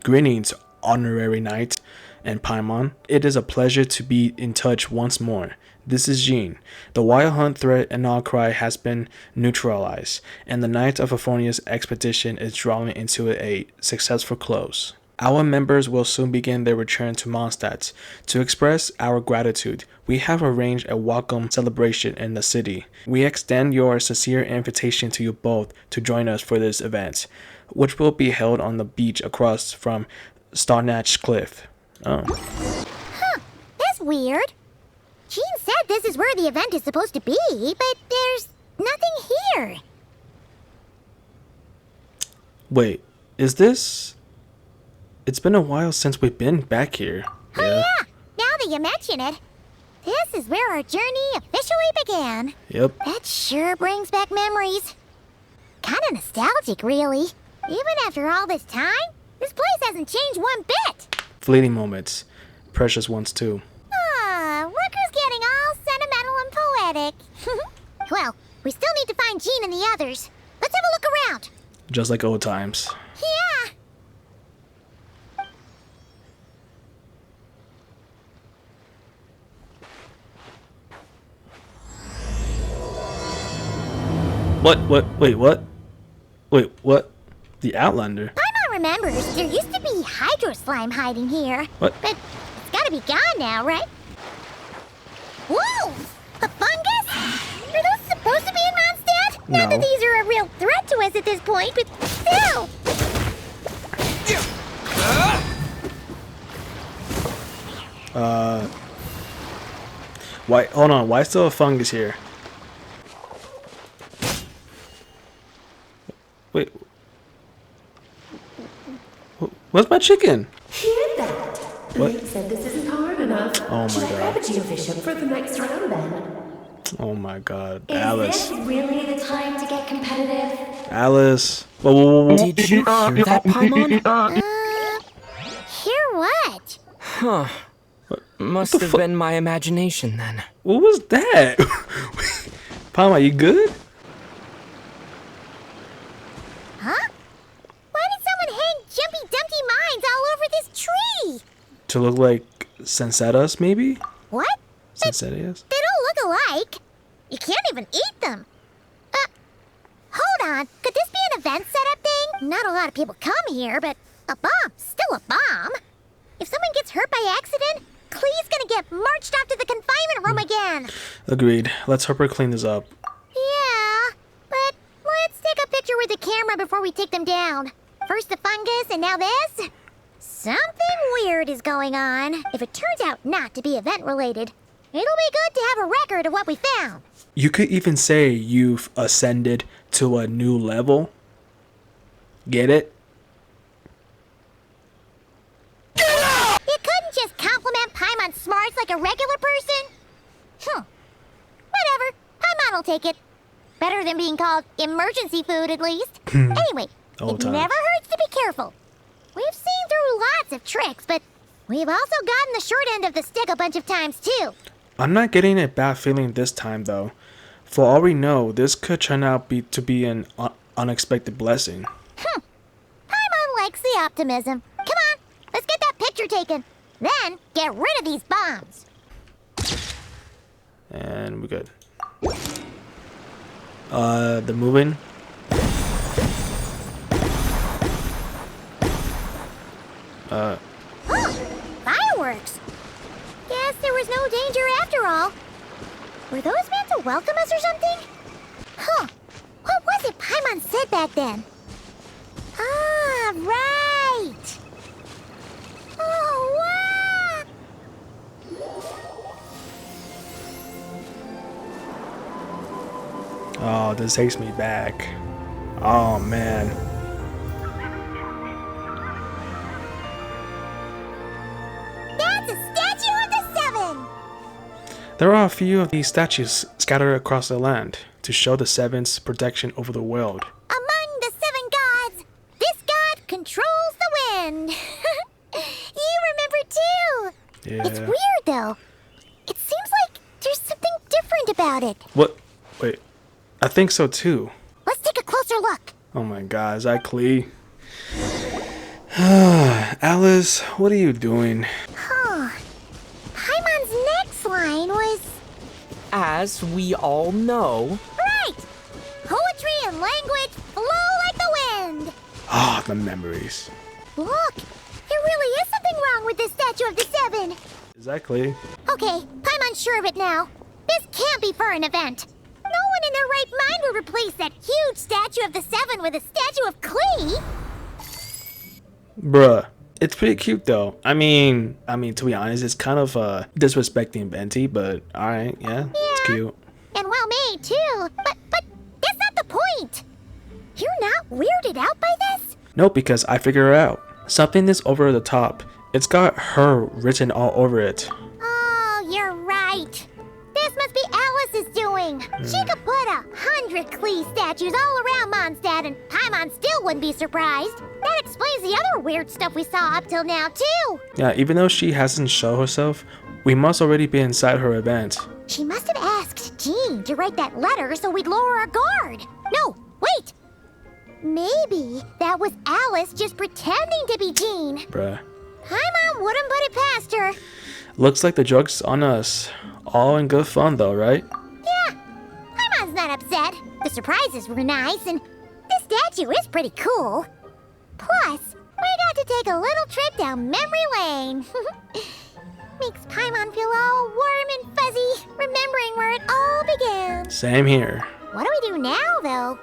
Greetings, honorary knight and Paimon. It is a pleasure to be in touch once more. This is Jean. The Wild Hunt threat and outcry has been neutralized, and the Knights of Aphornia's expedition is drawing into a successful close. Our members will soon begin their return to Mondstadt. To express our gratitude, we have arranged a welcome celebration in the city. We extend your sincere invitation to you both to join us for this event, which will be held on the beach across from Starnatch Cliff. Oh. Huh, that's weird. Jean said this is where the event is supposed to be, but there's nothing here. Wait, is this... It's been a while since we've been back here. Oh yeah, now that you mention it, this is where our journey officially began. Yep. That sure brings back memories. Kinda nostalgic, really. Even after all this time, this place hasn't changed one bit. Fleeting moments. Precious ones too. Rooker's getting all sentimental and poetic. Well, we still need to find Jean and the others. Let's have a look around. Just like old times. Yeah. Wait, what? Wait, what? The Outlander? Paimon remembers there used to be hydro slime hiding here. What? But it's gotta be gone now, right? Whoa! A fungus? Are those supposed to be in Mondstadt? No. Not that these are a real threat to us at this point, but still! Why? Hold on. Why is still a fungus here? Wait. Where's my chicken? Hear that? What? Luke said this isn't hard enough. Oh my Should I grab God. a geofishing for the next round then? Oh my God. Is Alice. this really the time to get competitive? Alice. Whoa. Did you hear that, Paimon? Hear what? Huh. Must the have fu- been my imagination then. What was that? Palma, you good? Huh? Why did someone hang Jumpy Dumpty mines all over this tree? To look like Sensetas, maybe? What? Sensetas? They don't look alike. You can't even eat them. Hold on. Could this be an event setup thing? Not a lot of people come here, but a bomb's still a bomb. If someone gets hurt by accident, Clee's gonna get marched off to the confinement room again. Agreed. Let's help her clean this up. Yeah, but let's take a picture with the camera before we take them down. First the fungus, and now this? Something weird is going on. If it turns out not to be event-related, it'll be good to have a record of what we found. You could even say you've ascended to a new level. Get it? You couldn't just compliment Paimon's smarts like a regular person? Whatever. Paimon will take it. Better than being called emergency food, at least. Anyway, Old it times. never hurts to be careful. We've seen through lots of tricks, but we've also gotten the short end of the stick a bunch of times, too. I'm not getting a bad feeling this time, though. For all we know, this could turn out to be an unexpected blessing. Paimon likes the optimism. Come on, let's get that picture taken. Then, get rid of these bombs. And we're good. The moving. Fireworks! Guess there was no danger after all. Were those meant to welcome us or something? Huh. What was it Paimon said back then? Ah, right! Oh, wow! Oh, this takes me back. Oh, man. That's a statue of the Seven! There are a few of these statues scattered across the land to show the Seven's protection over the world. Among the seven gods, this god controls the wind. You remember too. Yeah. It's weird though. It seems like there's something different about it. What? Wait. I think so too. Let's take a closer look. Oh my God, is that Klee? Alice, what are you doing? Huh. Paimon's next line was... As we all know. Right! Poetry and language flow like the wind! Ah, the memories. Look! There really is something wrong with this statue of the Seven! Exactly. Okay, Paimon's sure of it now. This can't be for an event. No one in their right mind would replace that huge statue of the Seven with a statue of Klee! Bruh. It's pretty cute though. I mean, to be honest, it's kind of disrespecting Benti, but alright, yeah, it's cute. And well made too. But that's not the point. You're not weirded out by this? No, because I figure it out. Something is over the top. It's got her written all over it. Oh, you're right. This must be Alice's doing. She could put 100 Klee statues all around Mondstadt and Paimon still wouldn't be surprised. That explains the other weird stuff we saw up till now too. Yeah, even though she hasn't shown herself, we must already be inside her event. She must have asked Jean to write that letter so we'd lower our guard. No, wait. Maybe that was Alice just pretending to be Jean. Bruh. Paimon wouldn't put it past her. Looks like the joke's on us. All in good fun though, right? Yeah, Paimon's not upset. The surprises were nice, and this statue is pretty cool. Plus, we got to take a little trip down memory lane. Makes Paimon feel all warm and fuzzy, remembering where it all began. Same here. What do we do now, though?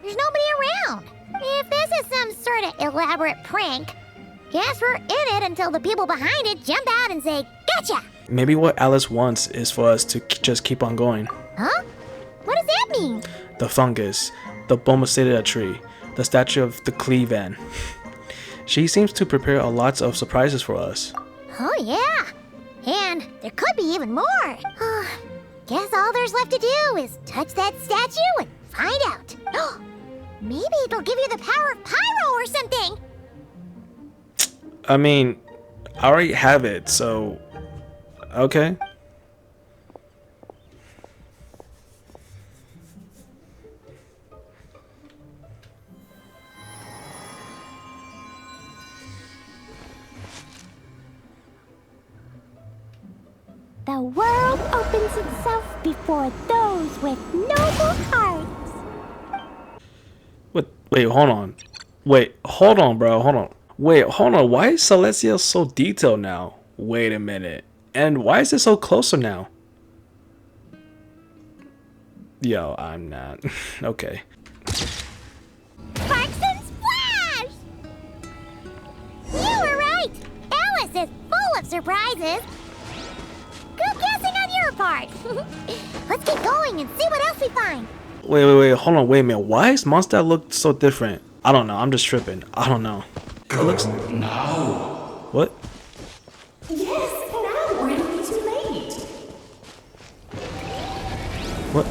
There's nobody around. If this is some sort of elaborate prank, guess we're in it until the people behind it jump out and say, "Gotcha!" Maybe what Alice wants is for us to just keep on going. Huh? What does that mean? The fungus, the Bomacida tree, the statue of the Cleavan. She seems to prepare a lot of surprises for us. Oh, yeah. And there could be even more. Guess all there's left to do is touch that statue and find out. Maybe it'll give you the power of Pyro or something. I mean, I already have it, so... Okay. The world opens itself before those with noble hearts. Wait, hold on. Wait, hold on, bro. Hold on. Wait, hold on. Why is Celestia so detailed now? Wait a minute. And why is it so closer now? Yo, I'm not. Okay. Sparks and splash! You were right. Alice is full of surprises. Good guessing on your part. Let's get going and see what else we find. Wait. Hold on. Wait a minute. Why does Mondstadt look so different? I don't know. I'm just tripping. I don't know. Go now. What? Yes, now we're gonna be too late. What?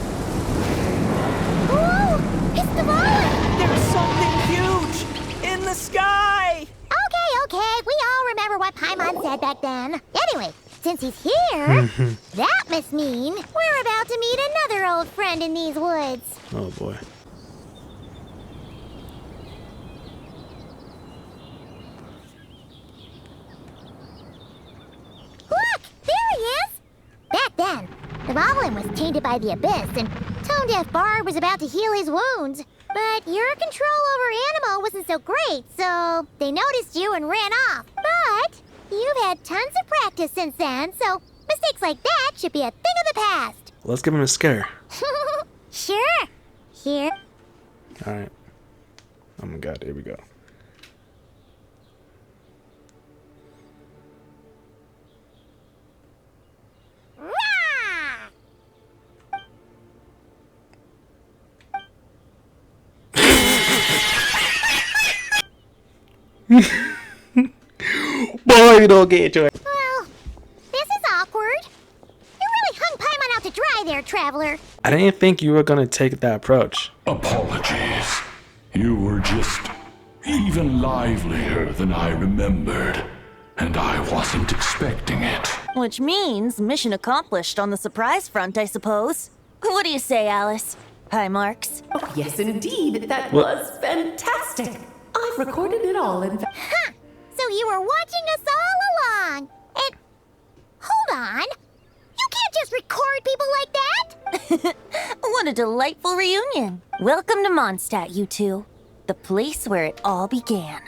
Ooh, it's the Violet! There's something huge in the sky! Okay, we all remember what Paimon said back then. Anyway, since he's here, that must mean we're about to meet another old friend in these woods. Oh boy. Look, there he is! Back then, the Goblin was tainted by the Abyss, and Tone Deaf Bard was about to heal his wounds. But your control over Animo wasn't so great, so they noticed you and ran off. But you've had tons of practice since then, so mistakes like that should be a thing of the past. Let's give him a scare. Sure. Here. Alright. Oh my god, here we go. Rah! Boy, you don't get to it. Well, this is awkward. You really hung Paimon out to dry there, traveler. I didn't think you were gonna take that approach. Apologies. You were just even livelier than I remembered, and I wasn't expecting it. Which means mission accomplished on the surprise front, I suppose. What do you say, Alice? High marks. Oh, yes, indeed. That What? was fantastic. I've recorded it all in fact. Huh! you were watching us all along. And hold on. You can't just record people like that. What a delightful reunion. Welcome to Mondstadt, you two. The place where it all began.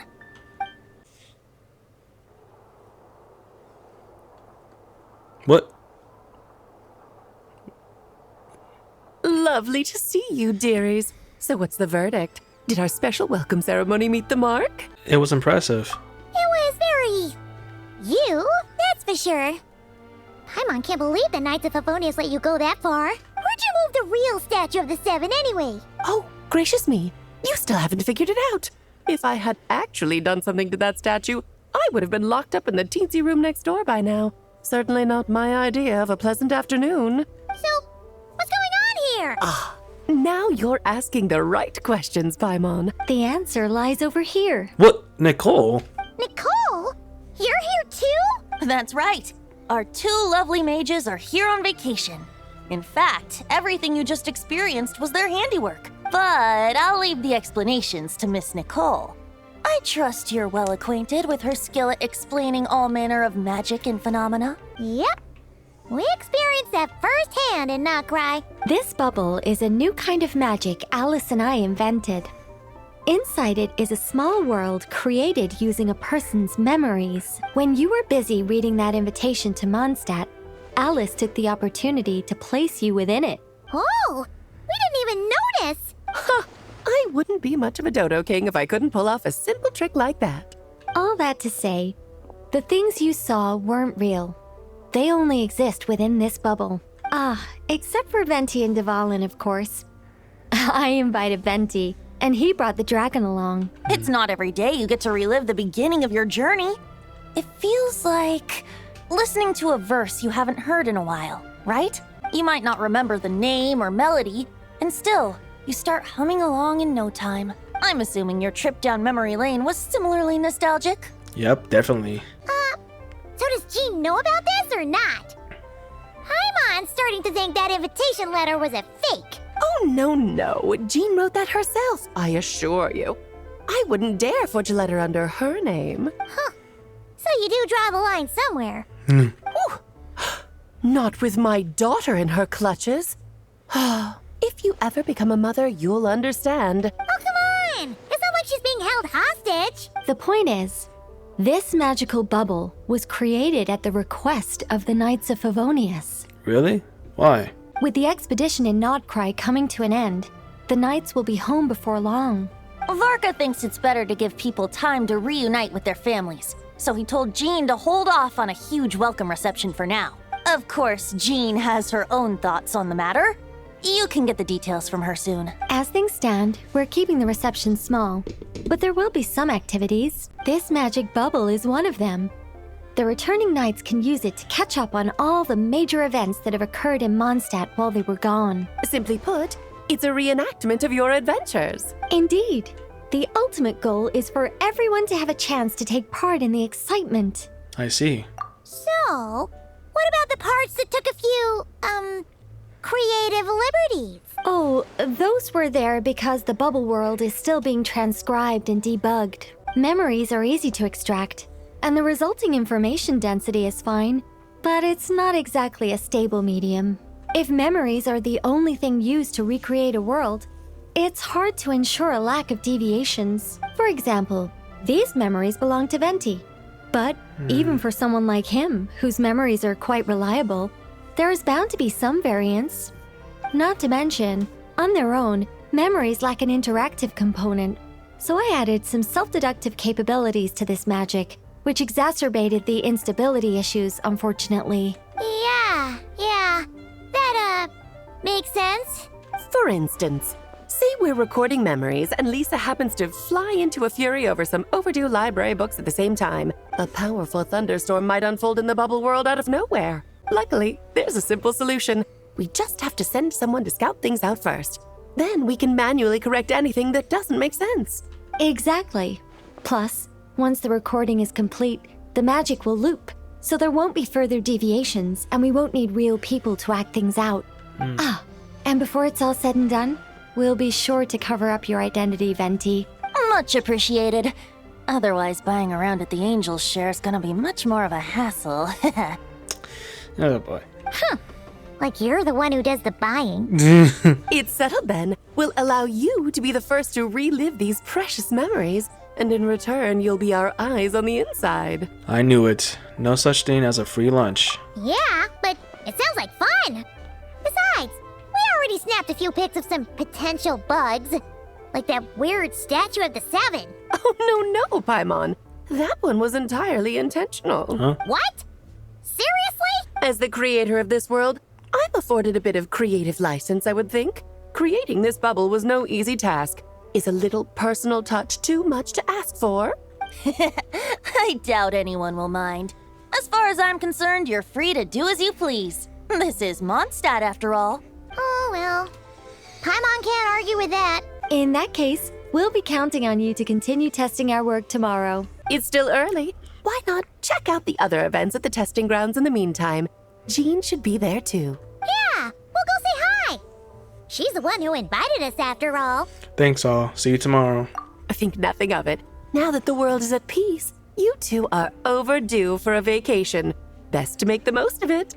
What? Lovely to see you, dearies. So what's the verdict? Did our special welcome ceremony meet the mark? It was impressive. It was very... you, that's for sure. Paimon can't believe the Knights of Favonius let you go that far. Where'd you move the real statue of the Seven anyway? Oh, gracious me. You still haven't figured it out. If I had actually done something to that statue, I would have been locked up in the teensy room next door by now. Certainly not my idea of a pleasant afternoon. So, what's going on here? Now you're asking the right questions, Paimon. The answer lies over here. What? Nicole? Nicole? You're here too? That's right. Our two lovely mages are here on vacation. In fact, everything you just experienced was their handiwork. But I'll leave the explanations to Miss Nicole. I trust you're well acquainted with her skill at explaining all manner of magic and phenomena. Yep. We experienced that firsthand in Nokrai. This bubble is a new kind of magic Alice and I invented. Inside it is a small world created using a person's memories. When you were busy reading that invitation to Mondstadt, Alice took the opportunity to place you within it. Oh, we didn't even notice. I wouldn't be much of a dodo king if I couldn't pull off a simple trick like that. All that to say, the things you saw weren't real. They only exist within this bubble. Except for Venti and Dvalin, of course. I invited Venti, and he brought the dragon along. It's not every day you get to relive the beginning of your journey. It feels like listening to a verse you haven't heard in a while, right? You might not remember the name or melody, and still, you start humming along in no time. I'm assuming your trip down memory lane was similarly nostalgic. Yep, definitely. So does Jean know about this or not? Paimon's starting to think that invitation letter was a fake. Oh, no. Jean wrote that herself, I assure you. I wouldn't dare forge a letter under her name. So you do draw the line somewhere. Not with my daughter in her clutches. If you ever become a mother, you'll understand. Oh, come on! It's not like she's being held hostage. The point is, this magical bubble was created at the request of the Knights of Favonius. Really? Why? With the expedition in Nodcry coming to an end, the Knights will be home before long. Varka thinks it's better to give people time to reunite with their families, so he told Jean to hold off on a huge welcome reception for now. Of course, Jean has her own thoughts on the matter. You can get the details from her soon. As things stand, we're keeping the reception small, but there will be some activities. This magic bubble is one of them. The returning knights can use it to catch up on all the major events that have occurred in Mondstadt while they were gone. Simply put, it's a reenactment of your adventures. Indeed. The ultimate goal is for everyone to have a chance to take part in the excitement. I see. So, what about the parts that took a few, creative liberties? Oh, those were there because the bubble world is still being transcribed and debugged. Memories are easy to extract, and the resulting information density is fine, but it's not exactly a stable medium. If memories are the only thing used to recreate a world, it's hard to ensure a lack of deviations. For example, these memories belong to Venti. But even for someone like him, whose memories are quite reliable, there is bound to be some variance. Not to mention, on their own, memories lack an interactive component, so I added some self-deductive capabilities to this magic, which exacerbated the instability issues, unfortunately. Yeah. That, makes sense. For instance, say we're recording memories and Lisa happens to fly into a fury over some overdue library books at the same time. A powerful thunderstorm might unfold in the bubble world out of nowhere. Luckily, there's a simple solution. We just have to send someone to scout things out first. Then we can manually correct anything that doesn't make sense. Exactly. Plus, once the recording is complete, the magic will loop, so there won't be further deviations, and we won't need real people to act things out. And before it's all said and done, we'll be sure to cover up your identity, Venti. Much appreciated. Otherwise, buying around at the Angels share is gonna be much more of a hassle. Oh boy. Like you're the one who does the buying. It's settled then. We'll allow you to be the first to relive these precious memories, and in return, you'll be our eyes on the inside. I knew it. No such thing as a free lunch. Yeah, but it sounds like fun. Besides, we already snapped a few pics of some potential bugs. Like that weird statue of the Seven. Oh, no, Paimon. That one was entirely intentional. Huh? What? Seriously? As the creator of this world, I'm afforded a bit of creative license, I would think. Creating this bubble was no easy task. Is a little personal touch too much to ask for? I doubt anyone will mind. As far as I'm concerned, you're free to do as you please. This is Mondstadt, after all. Oh, well. Paimon can't argue with that. In that case, we'll be counting on you to continue testing our work tomorrow. It's still early. Why not check out the other events at the testing grounds in the meantime? Jean should be there too. Yeah, we'll go say hi. She's the one who invited us after all. Thanks all. See you tomorrow. I think nothing of it. Now that the world is at peace, you two are overdue for a vacation. Best to make the most of it.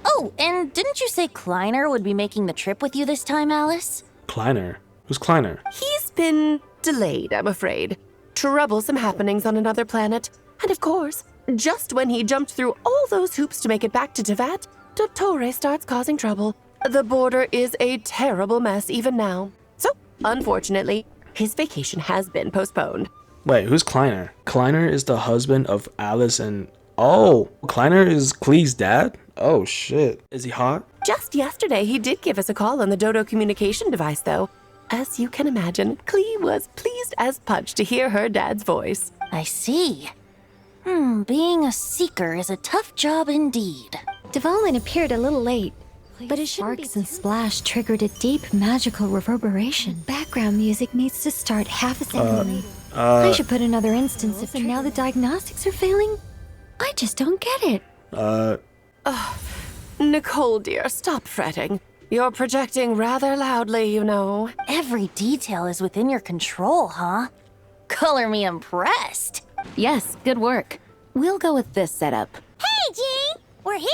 Oh, and didn't you say Kleiner would be making the trip with you this time, Alice? Kleiner? Who's Kleiner? He's been delayed, I'm afraid. Troublesome happenings on another planet. And of course, just when he jumped through all those hoops to make it back to Tevat, Dottore starts causing trouble. The border is a terrible mess even now. So, unfortunately, his vacation has been postponed. Wait, who's Kleiner? Kleiner is the husband of Alice and... Oh, Kleiner is Klee's dad? Oh, shit. Is he hot? Just yesterday, he did give us a call on the Dodo communication device, though. As you can imagine, Klee was pleased as punch to hear her dad's voice. I see. Being a seeker is a tough job indeed. Dvalin appeared a little late, but his sparks and splash triggered a deep magical reverberation. Background music needs to start half a second late. I should put another instance if and now the diagnostics are failing? I just don't get it. Nicole, dear, stop fretting. You're projecting rather loudly, you know. Every detail is within your control, huh? Color me impressed. Yes, good work. We'll go with this setup. Hey, Jean! We're here!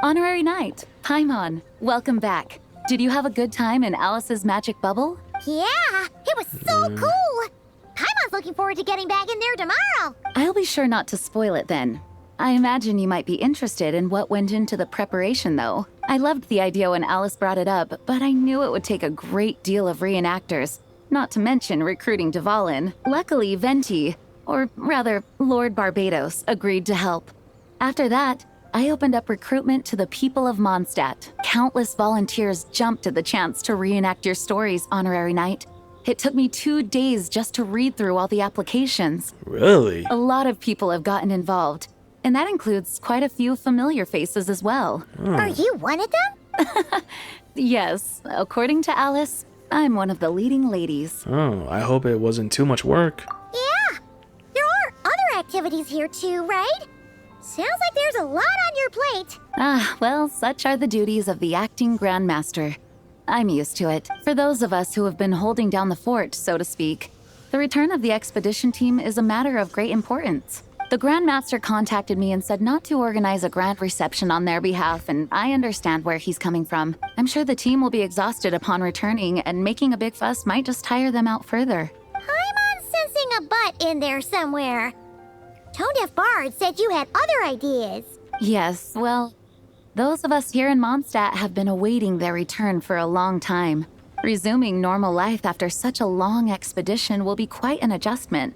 Honorary Knight, Paimon, welcome back. Did you have a good time in Alice's magic bubble? Yeah, it was so cool! Paimon's looking forward to getting back in there tomorrow! I'll be sure not to spoil it then. I imagine you might be interested in what went into the preparation, though. I loved the idea when Alice brought it up, but I knew it would take a great deal of reenactors, not to mention recruiting Dvalin. Luckily, Venti, or rather, Lord Barbados, agreed to help. After that, I opened up recruitment to the people of Mondstadt. Countless volunteers jumped at the chance to reenact your stories, Honorary Knight. It took me 2 days just to read through all the applications. Really? A lot of people have gotten involved, and that includes quite a few familiar faces as well. Are you one of them? Yes, according to Alice, I'm one of the leading ladies. Oh, I hope it wasn't too much work. Yeah! There are other activities here too, right? Sounds like there's a lot on your plate. Well, such are the duties of the acting Grandmaster. I'm used to it. For those of us who have been holding down the fort, so to speak, the return of the expedition team is a matter of great importance. The Grandmaster contacted me and said not to organize a grand reception on their behalf, and I understand where he's coming from. I'm sure the team will be exhausted upon returning, and making a big fuss might just tire them out further. I'm sensing a butt in there somewhere. Tone Deaf Bard said you had other ideas. Yes, well, those of us here in Mondstadt have been awaiting their return for a long time. Resuming normal life after such a long expedition will be quite an adjustment.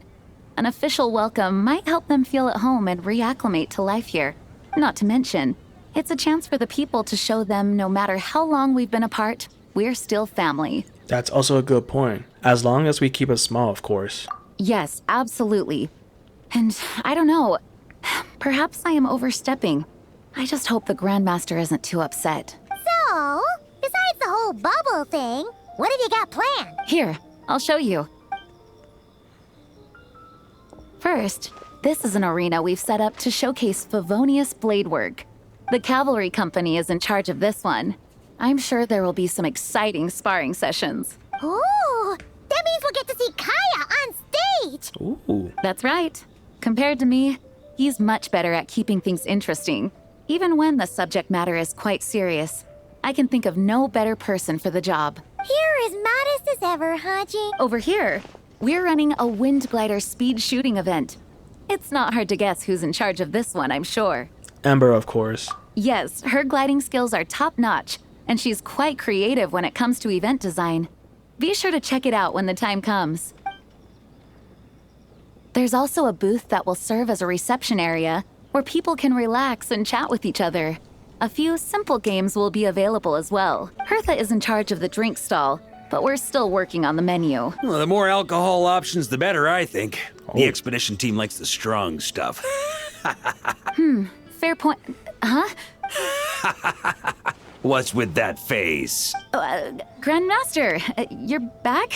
An official welcome might help them feel at home and reacclimate to life here. Not to mention, it's a chance for the people to show them no matter how long we've been apart, we're still family. That's also a good point. As long as we keep it small, of course. Yes, absolutely. And I don't know, perhaps I am overstepping. I just hope the Grandmaster isn't too upset. So, besides the whole bubble thing, what have you got planned? Here, I'll show you. First, this is an arena we've set up to showcase Favonius blade work. The Cavalry Company is in charge of this one. I'm sure there will be some exciting sparring sessions. Ooh, that means we'll get to see Kaya on speech. Ooh. That's right. Compared to me, he's much better at keeping things interesting, even when the subject matter is quite serious. I can think of no better person for the job. You're as modest as ever, Haji. Over here, we're running a wind glider speed shooting event. It's not hard to guess who's in charge of this one, I'm sure. Ember, of course. Yes, her gliding skills are top-notch, and she's quite creative when it comes to event design. Be sure to check it out when the time comes. There's also a booth that will serve as a reception area where people can relax and chat with each other. A few simple games will be available as well. Hertha is in charge of the drink stall, but we're still working on the menu. Well, the more alcohol options, the better, I think. The expedition team likes the strong stuff. Fair point. Huh? What's with that face? Grandmaster, you're back?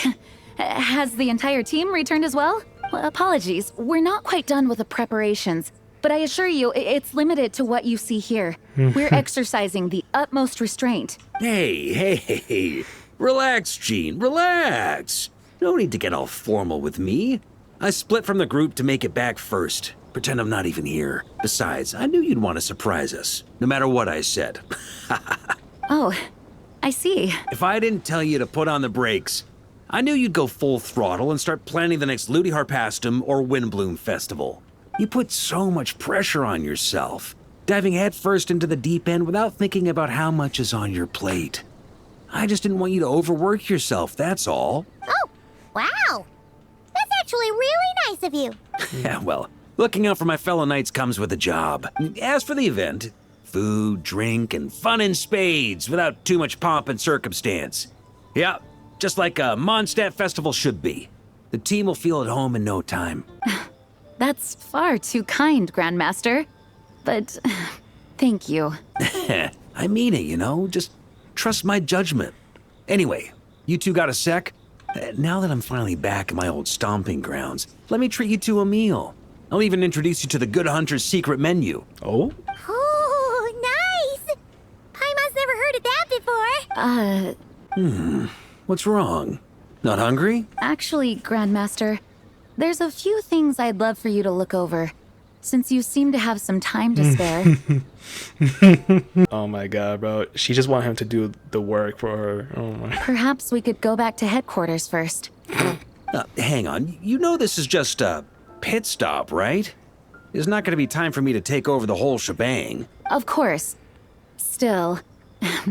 Has the entire team returned as well? Apologies, we're not quite done with the preparations, but I assure you, it's limited to what you see here. We're exercising the utmost restraint. Hey. Relax, Gene, relax. No need to get all formal with me. I split from the group to make it back first. Pretend I'm not even here. Besides, I knew you'd want to surprise us, no matter what I said. Oh, I see. If I didn't tell you to put on the brakes, I knew you'd go full throttle and start planning the next Ludi Harpastum or Windbloom Festival. You put so much pressure on yourself, diving headfirst into the deep end without thinking about how much is on your plate. I just didn't want you to overwork yourself, that's all. Oh, wow. That's actually really nice of you. Yeah, well, looking out for my fellow knights comes with a job. As for the event, food, drink, and fun in spades without too much pomp and circumstance. Yeah, just like a Mondstadt festival should be. The team will feel at home in no time. That's far too kind, Grandmaster. But thank you. I mean it, just trust my judgment. Anyway, you two got a sec? Now that I'm finally back in my old stomping grounds, let me treat you to a meal. I'll even introduce you to the Good Hunter's secret menu. Oh? Oh, nice. Paimon's never heard of that before. What's wrong? Not hungry? Actually, Grandmaster, there's a few things I'd love for you to look over, since you seem to have some time to spare. Oh my god, bro. She just want him to do the work for her. Oh my. Perhaps we could go back to headquarters first. Hang on, you know this is just a pit stop, right? There's not gonna be time for me to take over the whole shebang. Of course. Still,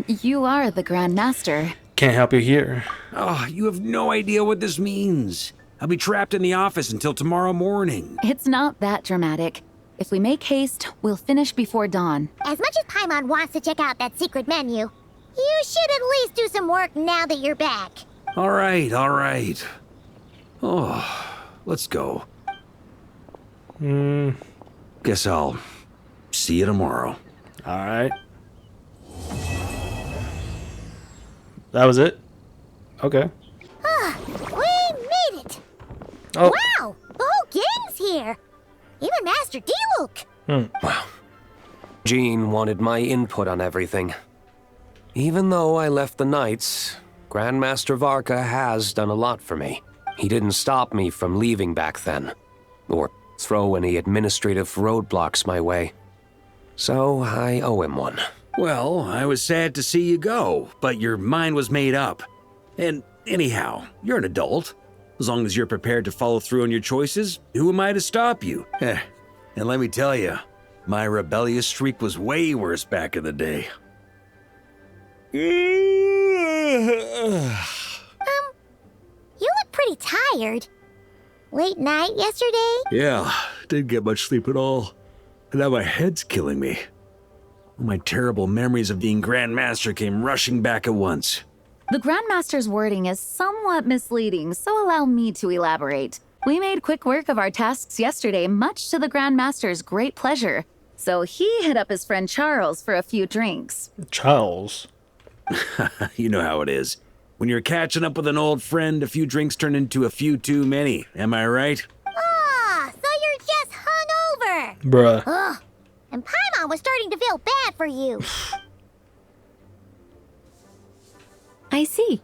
you are the Grandmaster. Can't help you here. Oh, you have no idea what this means. I'll be trapped in the office until tomorrow morning. It's not that dramatic. If we make haste, we'll finish before dawn. As much as Paimon wants to check out that secret menu, you should at least do some work now that you're back. All right. Oh, let's go. Guess I'll see you tomorrow. Alright. That was it? Okay. We made it! Oh. Wow! The whole gang's here! Even Master Diluc! Wow. Jean wanted my input on everything. Even though I left the Knights, Grandmaster Varka has done a lot for me. He didn't stop me from leaving back then, or throw any administrative roadblocks my way. So I owe him one. Well, I was sad to see you go, but your mind was made up. And anyhow, you're an adult. As long as you're prepared to follow through on your choices, who am I to stop you? And let me tell you, my rebellious streak was way worse back in the day. You look pretty tired. Late night yesterday? Yeah, didn't get much sleep at all. And now my head's killing me. All my terrible memories of being Grandmaster came rushing back at once. The Grandmaster's wording is somewhat misleading, so allow me to elaborate. We made quick work of our tasks yesterday, much to the Grandmaster's great pleasure. So he hit up his friend Charles for a few drinks. Charles? You know how it is. When you're catching up with an old friend, a few drinks turn into a few too many. Am I right? Ah, so you're just hungover! Bruh. Ugh. And Paimon was starting to feel bad for you. I see.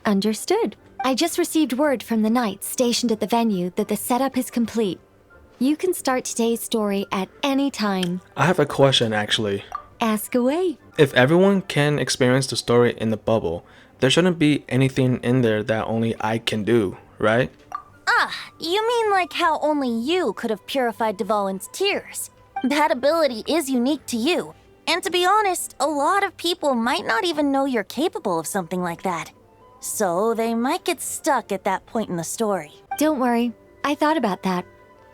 Understood. I just received word from the knights stationed at the venue that the setup is complete. You can start today's story at any time. I have a question actually. Ask away. If everyone can experience the story in the bubble, there shouldn't be anything in there that only I can do, right? You mean like how only you could have purified Dvalin's tears? That ability is unique to you. And to be honest, a lot of people might not even know you're capable of something like that. So they might get stuck at that point in the story. Don't worry, I thought about that.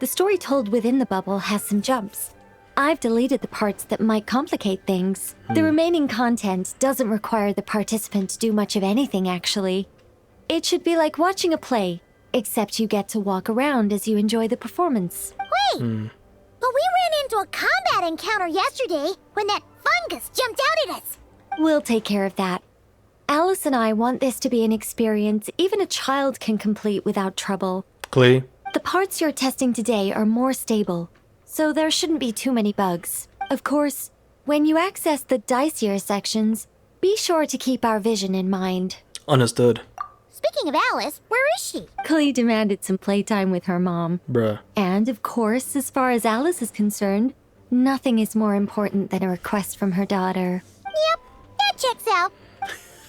The story told within the bubble has some jumps. I've deleted the parts that might complicate things. The remaining content doesn't require the participant to do much of anything, actually. It should be like watching a play, except you get to walk around as you enjoy the performance. Wait! But we ran into a combat encounter yesterday when that fungus jumped out at us. We'll take care of that. Alice and I want this to be an experience even a child can complete without trouble. Clee? The parts you're testing today are more stable, so there shouldn't be too many bugs. Of course, when you access the dicier sections, be sure to keep our vision in mind. Understood. Speaking of Alice, where is she? Clee demanded some playtime with her mom. Bruh. And of course, as far as Alice is concerned, nothing is more important than a request from her daughter. Yep, that checks out.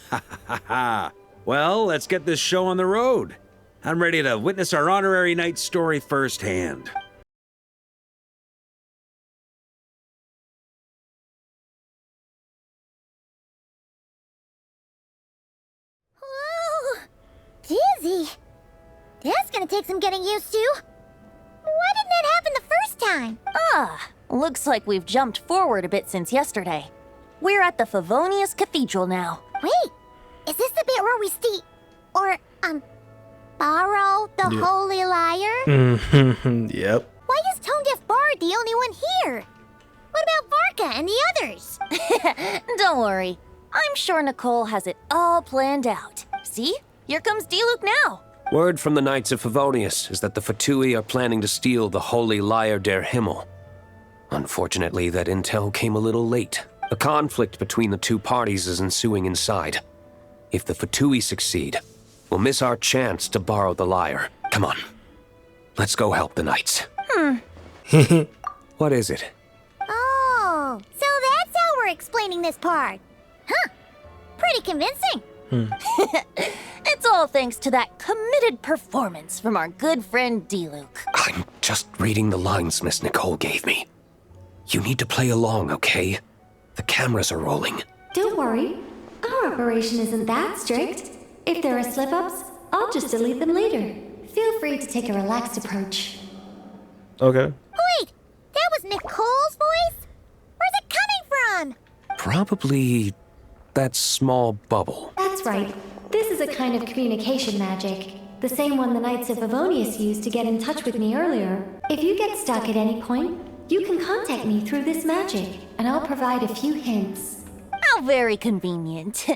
Ha ha ha. Well, let's get this show on the road. I'm ready to witness our honorary knight story firsthand. Whoa, dizzy. That's gonna take some getting used to. Why didn't that happen the first time? Looks like we've jumped forward a bit since yesterday. We're at the Favonius Cathedral now. Wait, is this the bit where we borrow the Holy Lyre? Yep. Why is Tone Deaf Bard the only one here? What about Varka and the others? Don't worry. I'm sure Nicole has it all planned out. See? Here comes Diluc now. Word from the Knights of Favonius is that the Fatui are planning to steal the Holy Lyre der Himmel. Unfortunately, that intel came a little late. A conflict between the two parties is ensuing inside. If the Fatui succeed, we'll miss our chance to borrow the lyre. Come on. Let's go help the Knights. What is it? Oh, so that's how we're explaining this part. Huh. Pretty convincing. It's all thanks to that committed performance from our good friend Diluc. I'm just reading the lines Miss Nicole gave me. You need to play along, okay? The cameras are rolling. Don't worry. Our operation isn't that strict. If there are slip-ups, I'll just delete them later. Feel free to take a relaxed approach. Okay. Wait, that was Nicole's voice? Where's it coming from? Probably that small bubble. That's right. This is a kind of communication magic. The same one the Knights of Favonius used to get in touch with me earlier. If you get stuck at any point, you can contact me through this magic, and I'll provide a few hints. How very convenient.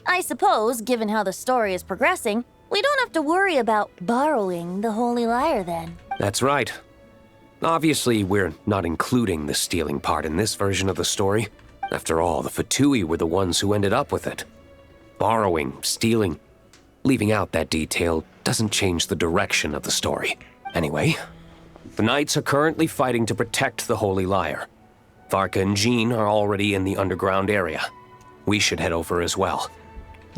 I suppose, given how the story is progressing, we don't have to worry about borrowing the Holy Lyre then. That's right. Obviously, we're not including the stealing part in this version of the story. After all, the Fatui were the ones who ended up with it. Borrowing, stealing, leaving out that detail doesn't change the direction of the story. Anyway, the Knights are currently fighting to protect the Holy Lyre. Varka and Jean are already in the underground area. We should head over as well.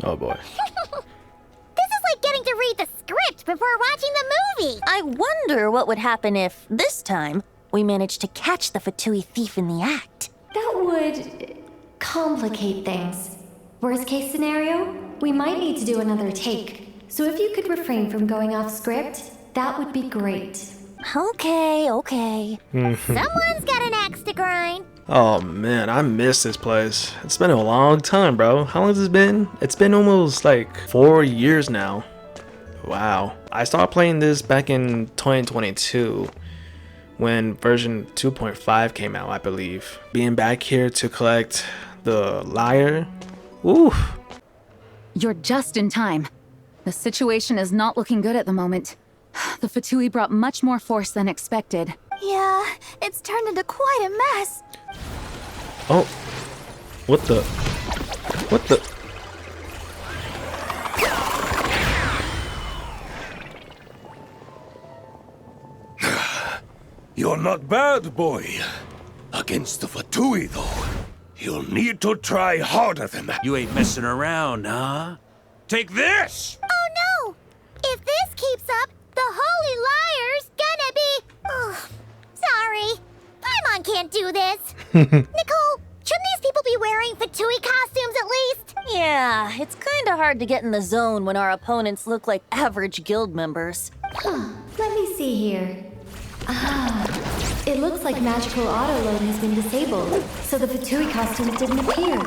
Oh boy. This is like getting to read the script before watching the movie. I wonder what would happen if, this time, we managed to catch the Fatui thief in the act. That would complicate things. Worst case scenario, we might need to do another take. So if you could refrain from going off script, that would be great. Okay. Someone's got an axe to grind. Oh man, I miss this place. It's been a long time, bro. How long has it been? It's been almost like 4 years now. Wow. I started playing this back in 2022 when version 2.5 came out, I believe. Being back here to collect the lyre. Oof. You're just in time. The situation is not looking good at the moment. The Fatui brought much more force than expected. Yeah, it's turned into quite a mess. Oh. What the? You're not bad, boy. Against the Fatui, though, you'll need to try harder than that. You ain't messing around, huh? Take this! Oh no! If this keeps up, the Holy Liar's gonna be... Oh, sorry. Paimon can't do this. Nicole, shouldn't these people be wearing Fatui costumes at least? Yeah, it's kinda hard to get in the zone when our opponents look like average guild members. Let me see here. It looks like magical auto-load has been disabled, so the Fatui costumes didn't appear.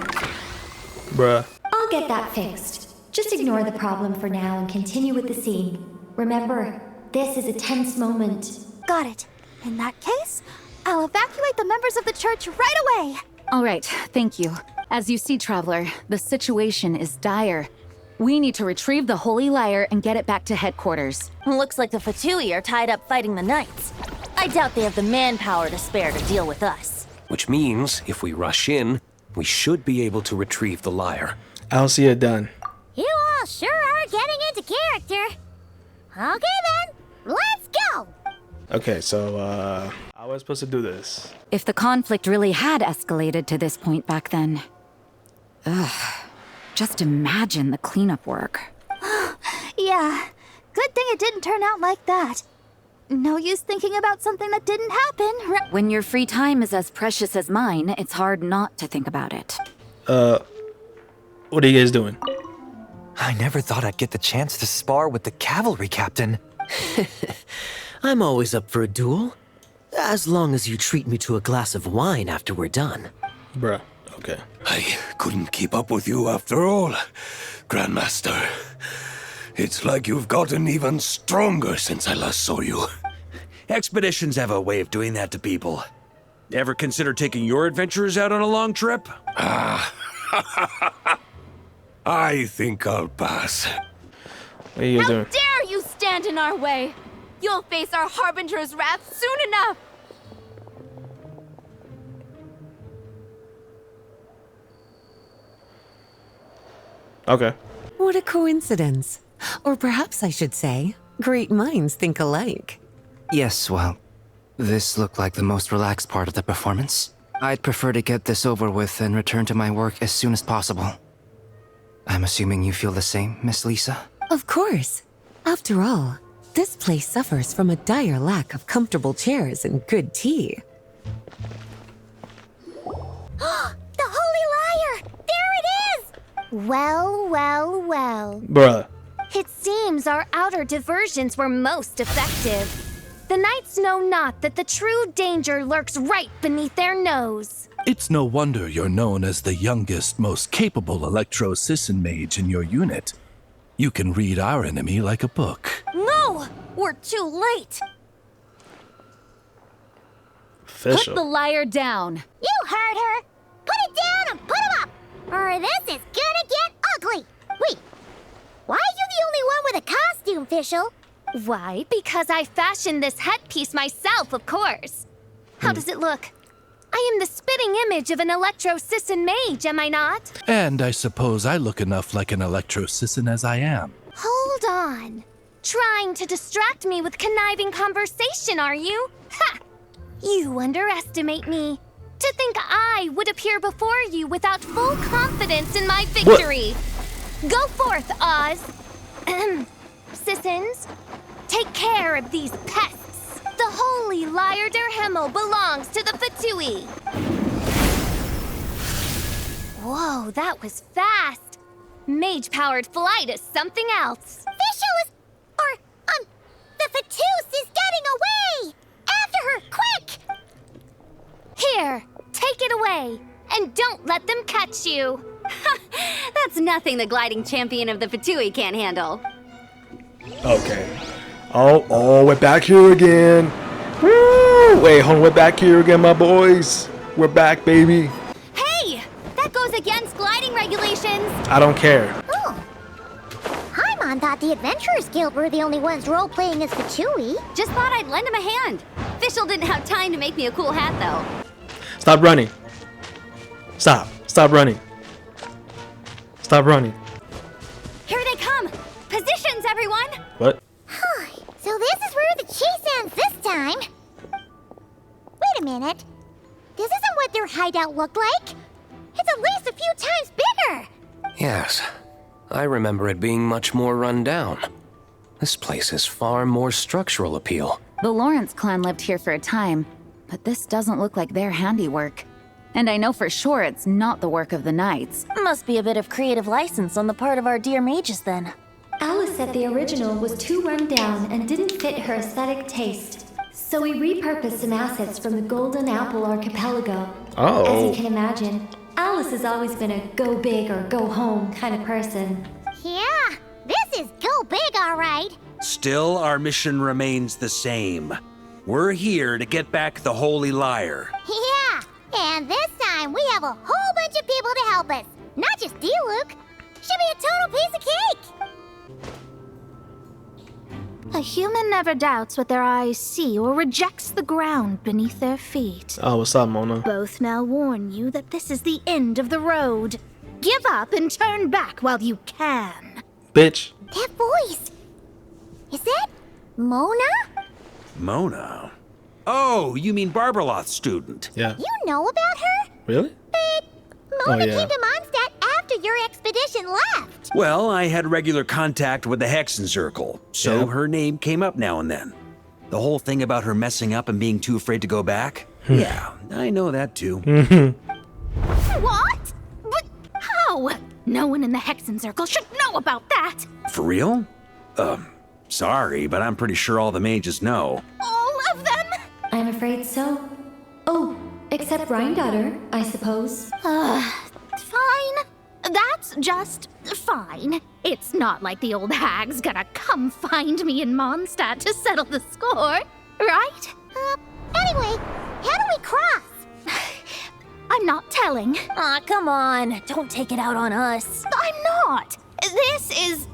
Bruh. I'll get that fixed. Just ignore the problem for now and continue with the scene. Remember, this is a tense moment. Got it. In that case, I'll evacuate the members of the church right away. All right, thank you. As you see, Traveler, the situation is dire. We need to retrieve the Holy Lyre and get it back to headquarters. Looks like the Fatui are tied up fighting the Knights. I doubt they have the manpower to spare to deal with us. Which means, if we rush in, we should be able to retrieve the lyre. I'll see it done. You all sure are getting into character. Okay then, let's go! Okay, so, I was supposed to do this. If the conflict really had escalated to this point back then... just imagine the cleanup work. Yeah, good thing it didn't turn out like that. No use thinking about something that didn't happen. When your free time is as precious as mine, it's hard not to think about it. What are you guys doing? I never thought I'd get the chance to spar with the cavalry captain. I'm always up for a duel. As long as you treat me to a glass of wine after we're done. Bruh, okay. I couldn't keep up with you after all, Grandmaster. It's like you've gotten even stronger since I last saw you. Expeditions have a way of doing that to people. Ever consider taking your adventurers out on a long trip? I think I'll pass. What are you guys doing? Dare you stand in our way? You'll face our Harbinger's wrath soon enough! Okay. What a coincidence. Or perhaps I should say, great minds think alike. Yes, well, this looked like the most relaxed part of the performance. I'd prefer to get this over with and return to my work as soon as possible. I'm assuming you feel the same, Miss Lisa? Of course. After all, this place suffers from a dire lack of comfortable chairs and good tea. The Holy Lyre! There it is! Well, well, well. Bruh. It seems our outer diversions were most effective. The Knights know not that the true danger lurks right beneath their nose. It's no wonder you're known as the youngest, most capable Electro-Sisson mage in your unit. You can read our enemy like a book. No! We're too late! Official. Put the lyre down. You heard her! Put it down and put him up! Or this is gonna get ugly! Wait, why are you the only one with a costume, Fischl? Why? Because I fashioned this headpiece myself, of course. How does it look? I am the spitting image of an Electro-Sisson mage, am I not? And I suppose I look enough like an Electro-Sisson as I am. Hold on. Trying to distract me with conniving conversation, are you? Ha! You underestimate me. To think I would appear before you without full confidence in my victory. What? Go forth, Oz. Sissons, take care of these pests. The Holy Lyre der Himmel belongs to the Fatui. Whoa, that was fast. Mage-powered flight is something else. Fischl is... the Fatus is getting away! After her, quick! Here, take it away. And don't let them catch you. That's nothing the gliding champion of the Fatui can't handle. Okay. Oh, we're back here again. Woo! Wait, hold on, we're back here again, my boys. We're back, baby. Hey! That goes against gliding regulations. I don't care. Oh. Paimon thought the Adventurers Guild were the only ones role-playing as Fatui. Just thought I'd lend him a hand. Fischl didn't have time to make me a cool hat, though. Stop running. Stop. Stop running. Stop running. Here they come. Positions, everyone. What? So this is where the chase ends this time. a minute. This isn't what their hideout looked like. It's at least a few times bigger. Yes, I remember it being much more run down. This place has far more structural appeal. The Lawrence clan lived here for a time, but this doesn't look like their handiwork. And I know for sure it's not the work of the Knights. Must be a bit of creative license on the part of our dear mages then. Alice said the original was too run down and didn't fit her aesthetic taste. So we repurposed some assets from the Golden Apple Archipelago. Oh. As you can imagine, Alice has always been a go big or go home kind of person. Yeah, this is go big, all right. Still, our mission remains the same. We're here to get back the Holy Lyre. Yeah, and this time we have a whole bunch of people to help us. Not just D-Luke. Should be a total piece of cake. A human never doubts what their eyes see or rejects the ground beneath their feet. Oh, what's up, Mona? Both now warn you that this is the end of the road. Give up and turn back while you can. Bitch. That voice. Is that Mona? Mona? Oh, you mean Barbarloth's student? Yeah. You know about her? Really? But Mona Oh, yeah. came to Mondstadt after your expedition left. Well, I had regular contact with the Hexen Circle, so Yeah. her name came up now and then. The whole thing about her messing up and being too afraid to go back? Yeah, I know that too. What? But how? No one in the Hexen Circle should know about that. For real? Sorry, but I'm pretty sure all the mages know. All of them? I'm afraid so. Oh, except Rhindaughter, I suppose. Fine. That's just fine. It's not like the old hag's gonna come find me in Mondstadt to settle the score, right? Anyway, how do we cross? I'm not telling. Aw, come on. Don't take it out on us. I'm not. This is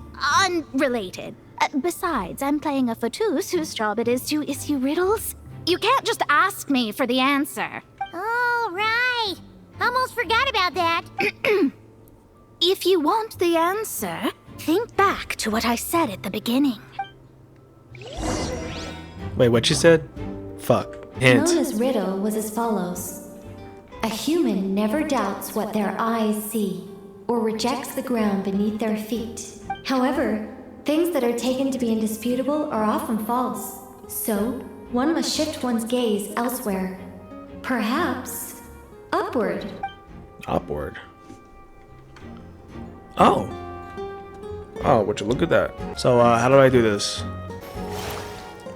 unrelated. Besides, I'm playing a fatus whose job it is to issue riddles. You can't just ask me for the answer. All right. Almost forgot about that. If you want the answer, think back to what I said at the beginning. Wait, what you said? Fuck. Hint. Mona's riddle was as follows. A human never doubts what their eyes see, or rejects the ground beneath their feet. However, things that are taken to be indisputable are often false. So, one must shift one's gaze elsewhere. Perhaps upward. Upward. Oh. Oh, would you look at that? So, how do I do this?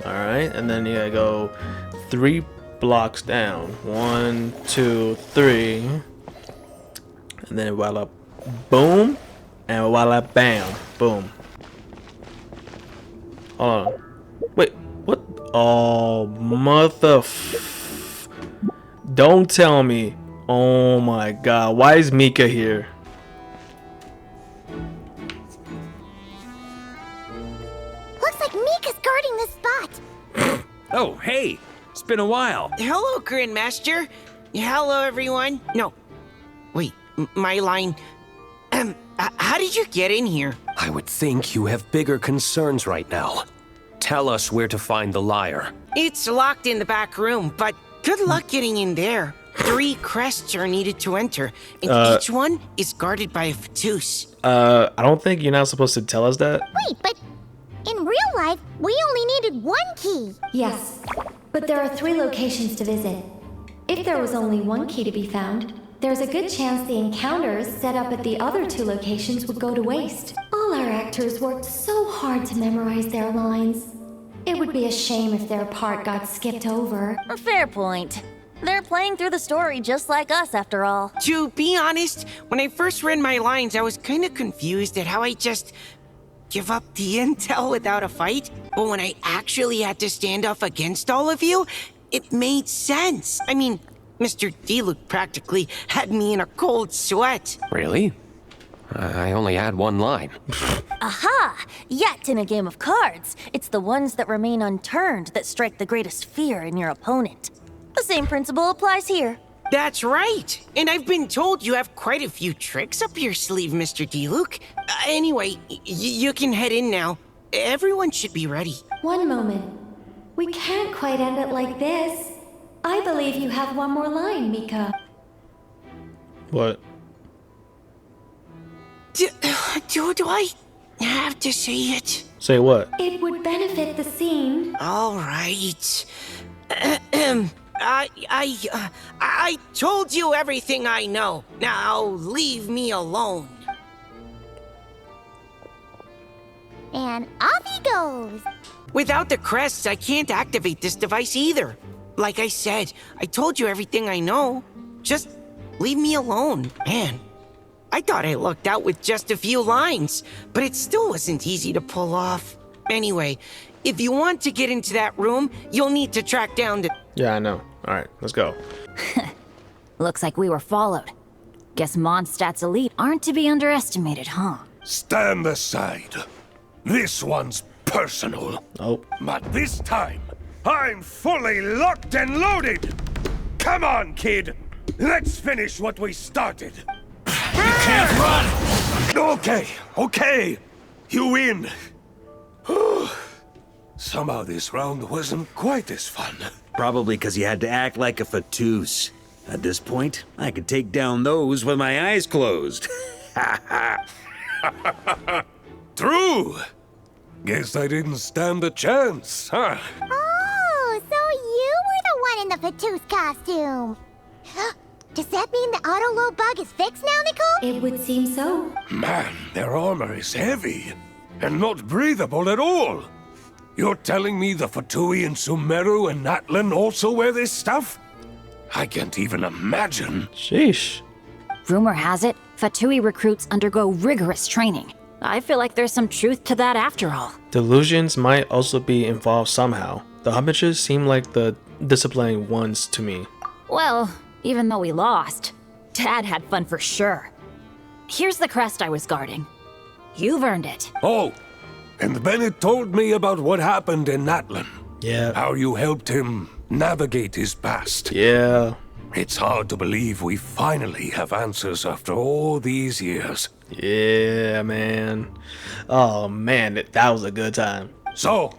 Alright, and then you gotta go 3 blocks down. 1, 2, 3. And then voila, boom. And voila, bam. Boom. Hold on. Wait, what? Oh, don't tell me. Oh my god, why is Mika here? Looks like Mika's guarding this spot. Oh, hey! It's been a while. Hello, Grandmaster. Hello, everyone. No. Wait, my line. How did you get in here? I would think you have bigger concerns right now. Tell us where to find the lyre. It's locked in the back room, but good luck getting in there. 3 crests are needed to enter, and each one is guarded by a fatus. I don't think you're not supposed to tell us that. Wait, but in real life, we only needed 1 key. Yes, but there are 3 locations to visit. If there was only 1 key to be found, there's a good chance the encounters set up at the other 2 locations would go to waste. All our actors worked so hard to memorize their lines. It would be a shame if their part got skipped over. A fair point. They're playing through the story just like us, after all. To be honest, when I first read my lines, I was kind of confused at how I just give up the intel without a fight. But when I actually had to stand up against all of you, it made sense. I mean, Mr. D-Luke practically had me in a cold sweat. Really? I only had 1 line. Aha! Yet in a game of cards, it's the ones that remain unturned that strike the greatest fear in your opponent. The same principle applies here. That's right. And I've been told you have quite a few tricks up your sleeve, Mr. D-Luke. Anyway, you can head in now. Everyone should be ready. One moment. We can't quite end it like this. I believe you have one more line, Mika. What? Do I have to say it? Say what? It would benefit the scene. All right. I told you everything I know. Now leave me alone. And off he goes. Without the crests, I can't activate this device either. Like I said, I told you everything I know. Just leave me alone, man. I thought I lucked out with just a few lines, but it still wasn't easy to pull off. Anyway, if you want to get into that room, you'll need to track down the... Yeah, I know. All right, let's go. Looks like we were followed. Guess Mondstadt's elite aren't to be underestimated, huh? Stand aside. This one's personal. Oh. But this time, I'm fully locked and loaded. Come on, kid. Let's finish what we started. You can't run! Okay. You win. Somehow this round wasn't quite as fun. Probably because you had to act like a fatus. At this point, I could take down those with my eyes closed. True. Guess I didn't stand a chance, huh? Oh, so you were the one in the Fatus costume. Does that mean the auto-load bug is fixed now, Nicole? It would seem so. Man, their armor is heavy and not breathable at all. You're telling me the Fatui in Sumeru and Natlan also wear this stuff? I can't even imagine. Sheesh. Rumor has it, Fatui recruits undergo rigorous training. I feel like there's some truth to that after all. Delusions might also be involved somehow. The Hobbitches seem like the disciplining ones to me. Well, even though we lost, Dad had fun for sure. Here's the crest I was guarding. You've earned it. Oh, and Bennett told me about what happened in Natlan. Yeah. How you helped him navigate his past. Yeah. It's hard to believe we finally have answers after all these years. Yeah, man. Oh, man, that was a good time. So,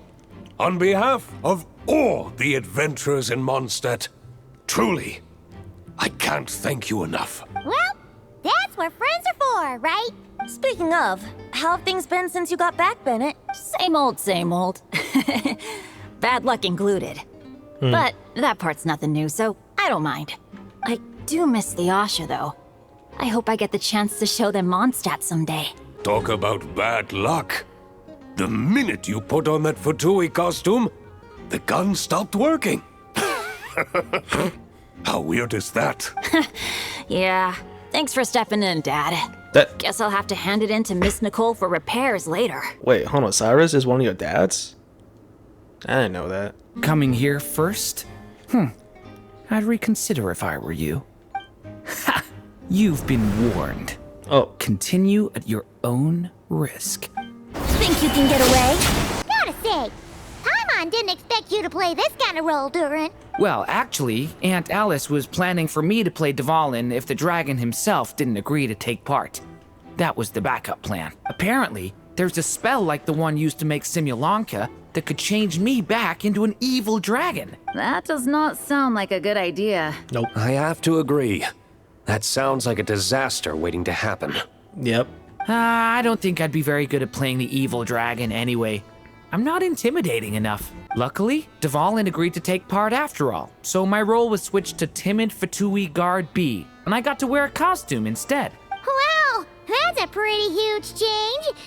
on behalf of all the adventurers in Mondstadt, truly, I can't thank you enough. Well, that's what friends are for, right? Speaking of, how have things been since you got back, Bennett? Same old, same old. Bad luck included. But that part's nothing new, so I don't mind. I do miss the Asha, though. I hope I get the chance to show them Mondstadt someday. Talk about bad luck. The minute you put on that Fatui costume, the gun stopped working. How weird is that? Yeah, thanks for stepping in, Dad. Guess I'll have to hand it in to Miss Nicole for repairs later. Wait, hold on. Cyrus is one of your dads? I didn't know that. Coming here first? I'd reconsider if I were you. Ha! You've been warned. Oh. Continue at your own risk. Think you can get away? Gotta say, Paimon didn't expect you to play this kind of role, Durin. Well, actually, Aunt Alice was planning for me to play Dvalin if the dragon himself didn't agree to take part. That was the backup plan. Apparently, there's a spell like the one used to make Simulanka that could change me back into an evil dragon. That does not sound like a good idea. Nope. I have to agree. That sounds like a disaster waiting to happen. Yep. I don't think I'd be very good at playing the evil dragon anyway. I'm not intimidating enough. Luckily, Dvalin agreed to take part after all, so my role was switched to Timid Fatui Guard B, and I got to wear a costume instead. Wow, that's a pretty huge change.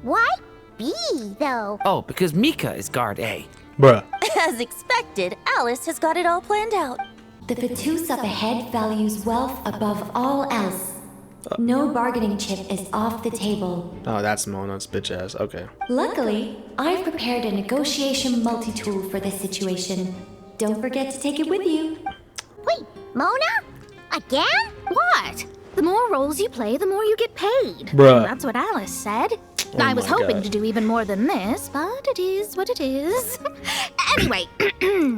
Why B, though? Oh, because Mika is Guard A. Bruh. As expected, Alice has got it all planned out. The Fatus up ahead values wealth above all else. No bargaining chip is off the table. Oh, that's Mona's bitch ass. Okay. Luckily, I've prepared a negotiation multi-tool for this situation. Don't forget to take it with you. Wait, Mona? Again? What? The more roles you play, the more you get paid. Bruh. That's what Alice said. Oh I was my hoping God. to do even more than this, but it is what it is. Anyway.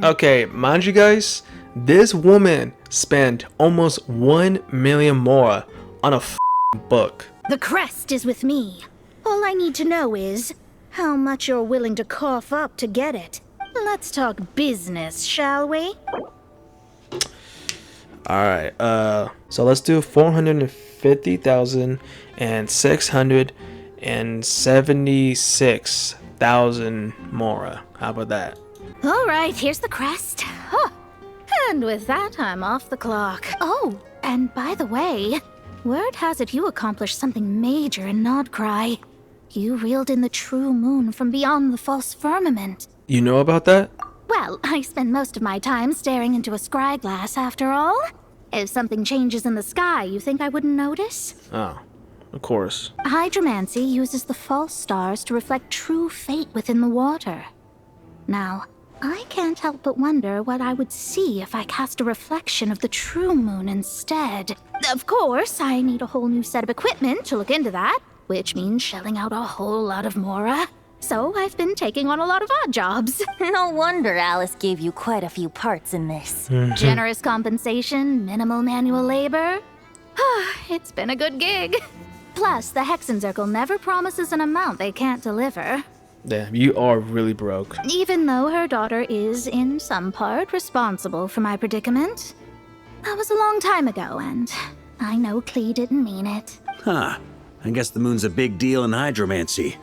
Okay, mind you guys, this woman spent almost 1 million more on a book. The crest is with me. All I need to know is how much you're willing to cough up to get it. Let's talk business, shall we? Alright, so let's do 450,676,000 Mora. How about that? All right, here's the crest. Huh. And with that, I'm off the clock. Oh, and by the way, word has it you accomplished something major in Nodcry. You reeled in the true moon from beyond the false firmament. You know about that? Well, I spend most of my time staring into a scry glass after all. If something changes in the sky, you think I wouldn't notice? Oh, of course. Hydromancy uses the false stars to reflect true fate within the water. Now, I can't help but wonder what I would see if I cast a reflection of the true moon instead. Of course, I need a whole new set of equipment to look into that, which means shelling out a whole lot of Mora. So I've been taking on a lot of odd jobs. No wonder Alice gave you quite a few parts in this. Generous compensation, minimal manual labor. It's been a good gig. Plus, the Hexen Circle never promises an amount they can't deliver. Damn, you are really broke. Even though her daughter is, in some part, responsible for my predicament. That was a long time ago, and I know Klee didn't mean it. Huh. I guess the moon's a big deal in hydromancy.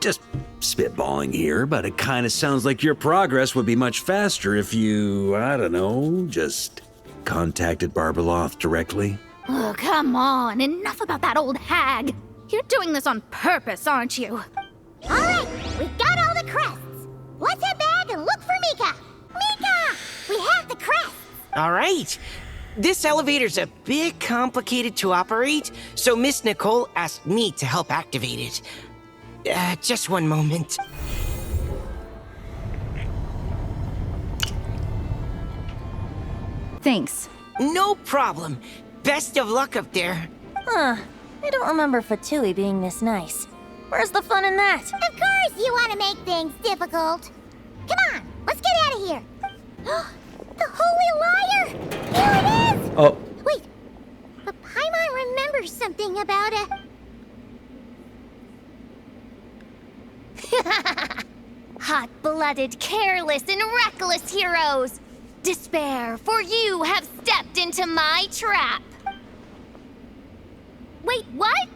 Just spitballing here, but it kind of sounds like your progress would be much faster if you, I don't know, just contacted Barbeloth directly. Oh, come on. Enough about that old hag. You're doing this on purpose, aren't you? All right, we got all the crests. Let's head back and look for Mika. Mika! We have the crests. All right. This elevator's a bit complicated to operate, so Miss Nicole asked me to help activate it. Just one moment. Thanks. No problem. Best of luck up there. Huh. I don't remember Fatui being this nice. Where's the fun in that? Of course you want to make things difficult. Come on, let's get out of here. The Holy Liar! Here it is! Oh. Wait, but Paimon remembers something about a... Hot-blooded, careless, and reckless heroes! Despair, for you have stepped into my trap! Wait, what?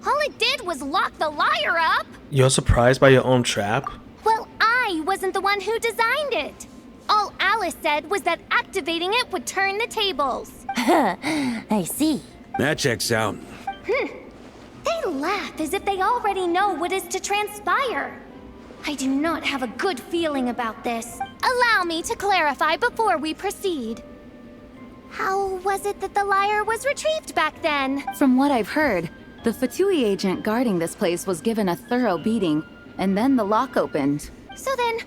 All it did was lock the liar up? You're surprised by your own trap? Well, I wasn't the one who designed it. All Alice said was that activating it would turn the tables. I see. That checks out. They laugh as if they already know what is to transpire. I do not have a good feeling about this. Allow me to clarify before we proceed. How was it that the liar was retrieved back then? From what I've heard, the Fatui agent guarding this place was given a thorough beating, and then the lock opened. So then,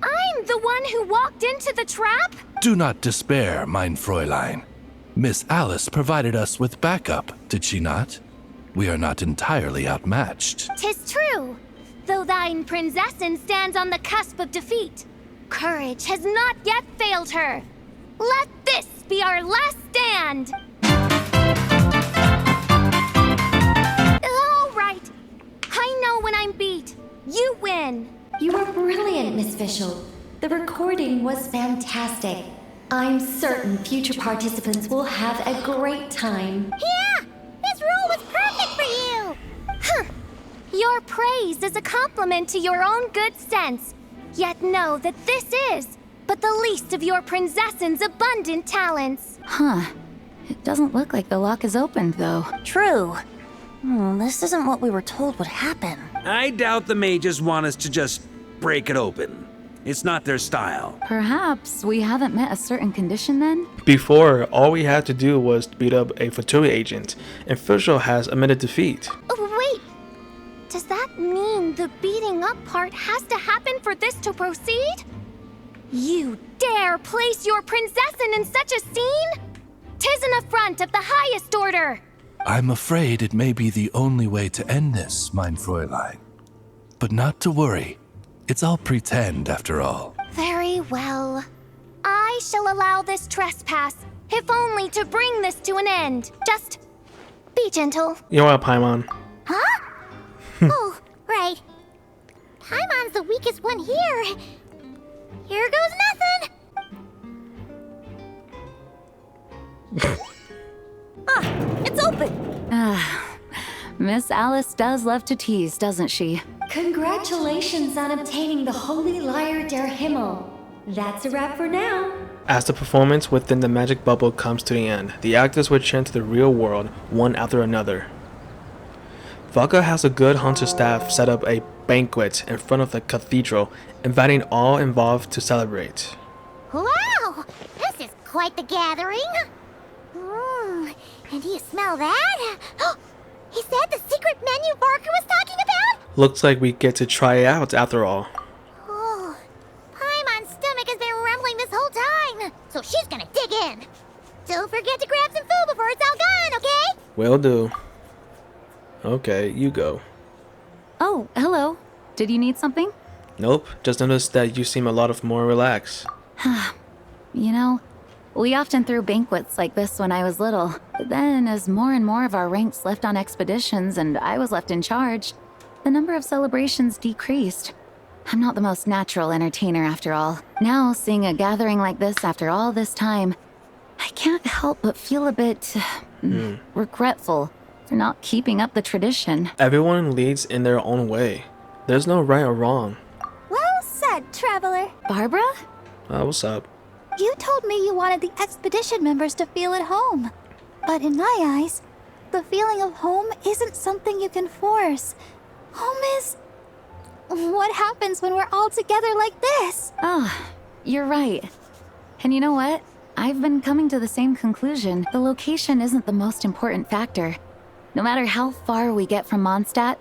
I'm the one who walked into the trap? Do not despair, mein Fräulein. Miss Alice provided us with backup, did she not? We are not entirely outmatched. 'Tis true, though thine Prinzessin stands on the cusp of defeat. Courage has not yet failed her. Let this be our last stand! All right, I know when I'm beat. You win. You were brilliant, Miss Fischl. The recording was fantastic. I'm certain future participants will have a great time. Yeah! This role was perfect for you! Your praise is a compliment to your own good sense. Yet know that this is but the least of your Prinzessin's abundant talents. Huh. It doesn't look like the lock is opened, though. True. This isn't what we were told would happen. I doubt the mages want us to just break it open. It's not their style. Perhaps we haven't met a certain condition then? Before, all we had to do was beat up a Fatui agent, and Fischl has admitted defeat. Oh, wait. Does that mean the beating up part has to happen for this to proceed? You dare place your Prinzessin in such a scene? 'Tis an affront of the highest order. I'm afraid it may be the only way to end this, mein Fräulein. But not to worry. It's all pretend, after all. Very well. I shall allow this trespass, if only to bring this to an end. Just be gentle. You know what, Paimon? Huh? Oh, right. Paimon's the weakest one here. Here goes nothing! It's open! Miss Alice does love to tease, doesn't she? Congratulations on obtaining the Holy Lyre der Himmel. That's a wrap for now. As the performance within the magic bubble comes to the end, the actors return to the real world one after another. Varka has a good hunter staff set up a banquet in front of the cathedral, inviting all involved to celebrate. Wow! This is quite the gathering! And do you smell that? Is that the secret menu Barker was talking about? Looks like we get to try it out after all. Oh, Paimon's stomach has been rumbling this whole time, so she's gonna dig in. Don't forget to grab some food before it's all gone, okay? Will do. Okay, you go. Oh, hello. Did you need something? Nope, just noticed that you seem a lot more relaxed. You know, we often threw banquets like this when I was little. But then, as more and more of our ranks left on expeditions and I was left in charge, the number of celebrations decreased. I'm not the most natural entertainer after all. Now, seeing a gathering like this after all this time, I can't help but feel a bit regretful for not keeping up the tradition. Everyone leads in their own way. There's no right or wrong. Well said, Traveler. Barbara? What's up? You told me you wanted the expedition members to feel at home. But in my eyes, the feeling of home isn't something you can force. Home is what happens when we're all together like this. Oh, you're right. And you know what? I've been coming to the same conclusion. The location isn't the most important factor. No matter how far we get from Mondstadt,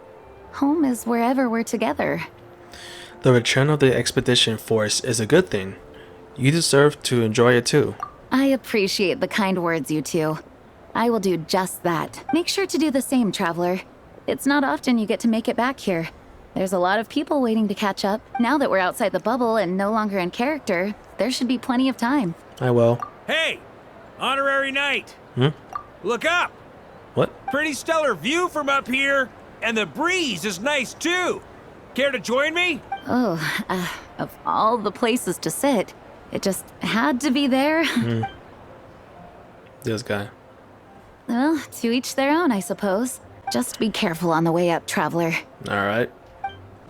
home is wherever we're together. The return of the expedition force is a good thing. You deserve to enjoy it too. I appreciate the kind words, you two. I will do just that. Make sure to do the same, Traveler. It's not often you get to make it back here. There's a lot of people waiting to catch up. Now that we're outside the bubble and no longer in character, there should be plenty of time. I will. Hey! Honorary Knight! Look up! What? Pretty stellar view from up here, and the breeze is nice too. Care to join me? Oh, of all the places to sit, it just had to be there. This guy. Well, to each their own, I suppose. Just be careful on the way up, Traveler. Alright.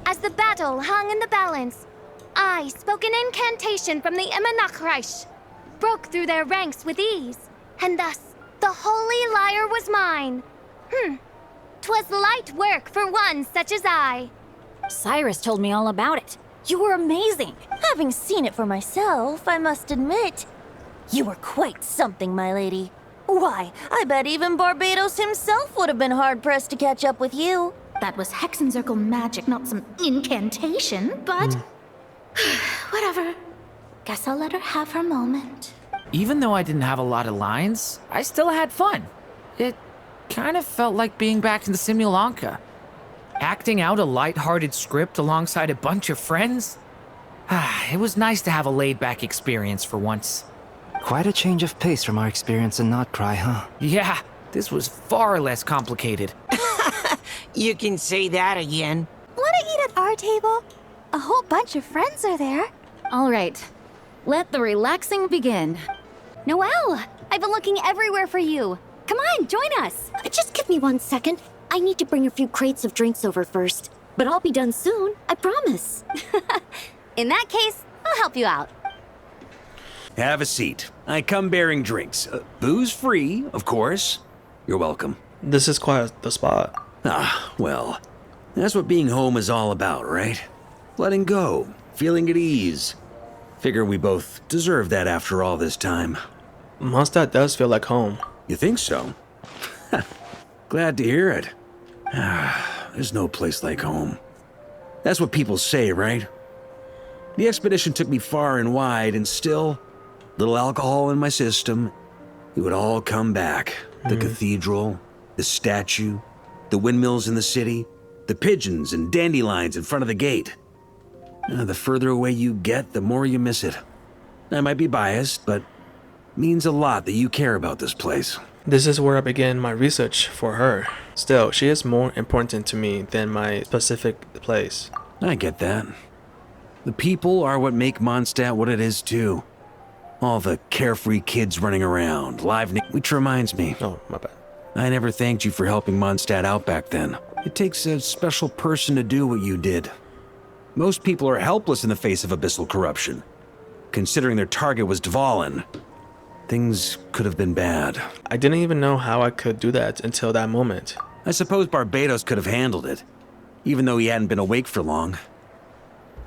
As the battle hung in the balance, I spoke an incantation from the Immanachreich, broke through their ranks with ease, and thus the Holy Lyre was mine. 'Twas light work for one such as I. Cyrus told me all about it. You were amazing. Having seen it for myself, I must admit, you were quite something, my lady. Why, I bet even Barbados himself would have been hard-pressed to catch up with you. That was Hexencircle magic, not some incantation, but... whatever. Guess I'll let her have her moment. Even though I didn't have a lot of lines, I still had fun. It kind of felt like being back in the Simulanka. Acting out a light-hearted script alongside a bunch of friends. It was nice to have a laid-back experience for once. Quite a change of pace from our experience in Notcry, huh? Yeah, this was far less complicated. You can say that again. Wanna eat at our table? A whole bunch of friends are there. All right, let the relaxing begin. Noelle, I've been looking everywhere for you. Come on, join us. Just give me 1 second. I need to bring a few crates of drinks over first. But I'll be done soon, I promise. In that case, I'll help you out. Have a seat. I come bearing drinks. Booze free, of course. You're welcome. This is quite the spot. Well, that's what being home is all about, right? Letting go, feeling at ease. Figure we both deserve that after all this time. Mondstadt does feel like home. You think so? Glad to hear it. There's no place like home. That's what people say, right? The expedition took me far and wide, and still, little alcohol in my system, it would all come back. The cathedral, the statue, the windmills in the city, the pigeons and dandelions in front of the gate. The further away you get, the more you miss it. I might be biased, but it means a lot that you care about this place. This is where I began my research for her. Still, she is more important to me than my specific place. I get that. The people are what make Mondstadt what it is, too. All the carefree kids running around, which reminds me. Oh, my bad. I never thanked you for helping Mondstadt out back then. It takes a special person to do what you did. Most people are helpless in the face of abyssal corruption. Considering their target was Dvalin, things could have been bad. I didn't even know how I could do that until that moment. I suppose Barbados could have handled it, even though he hadn't been awake for long.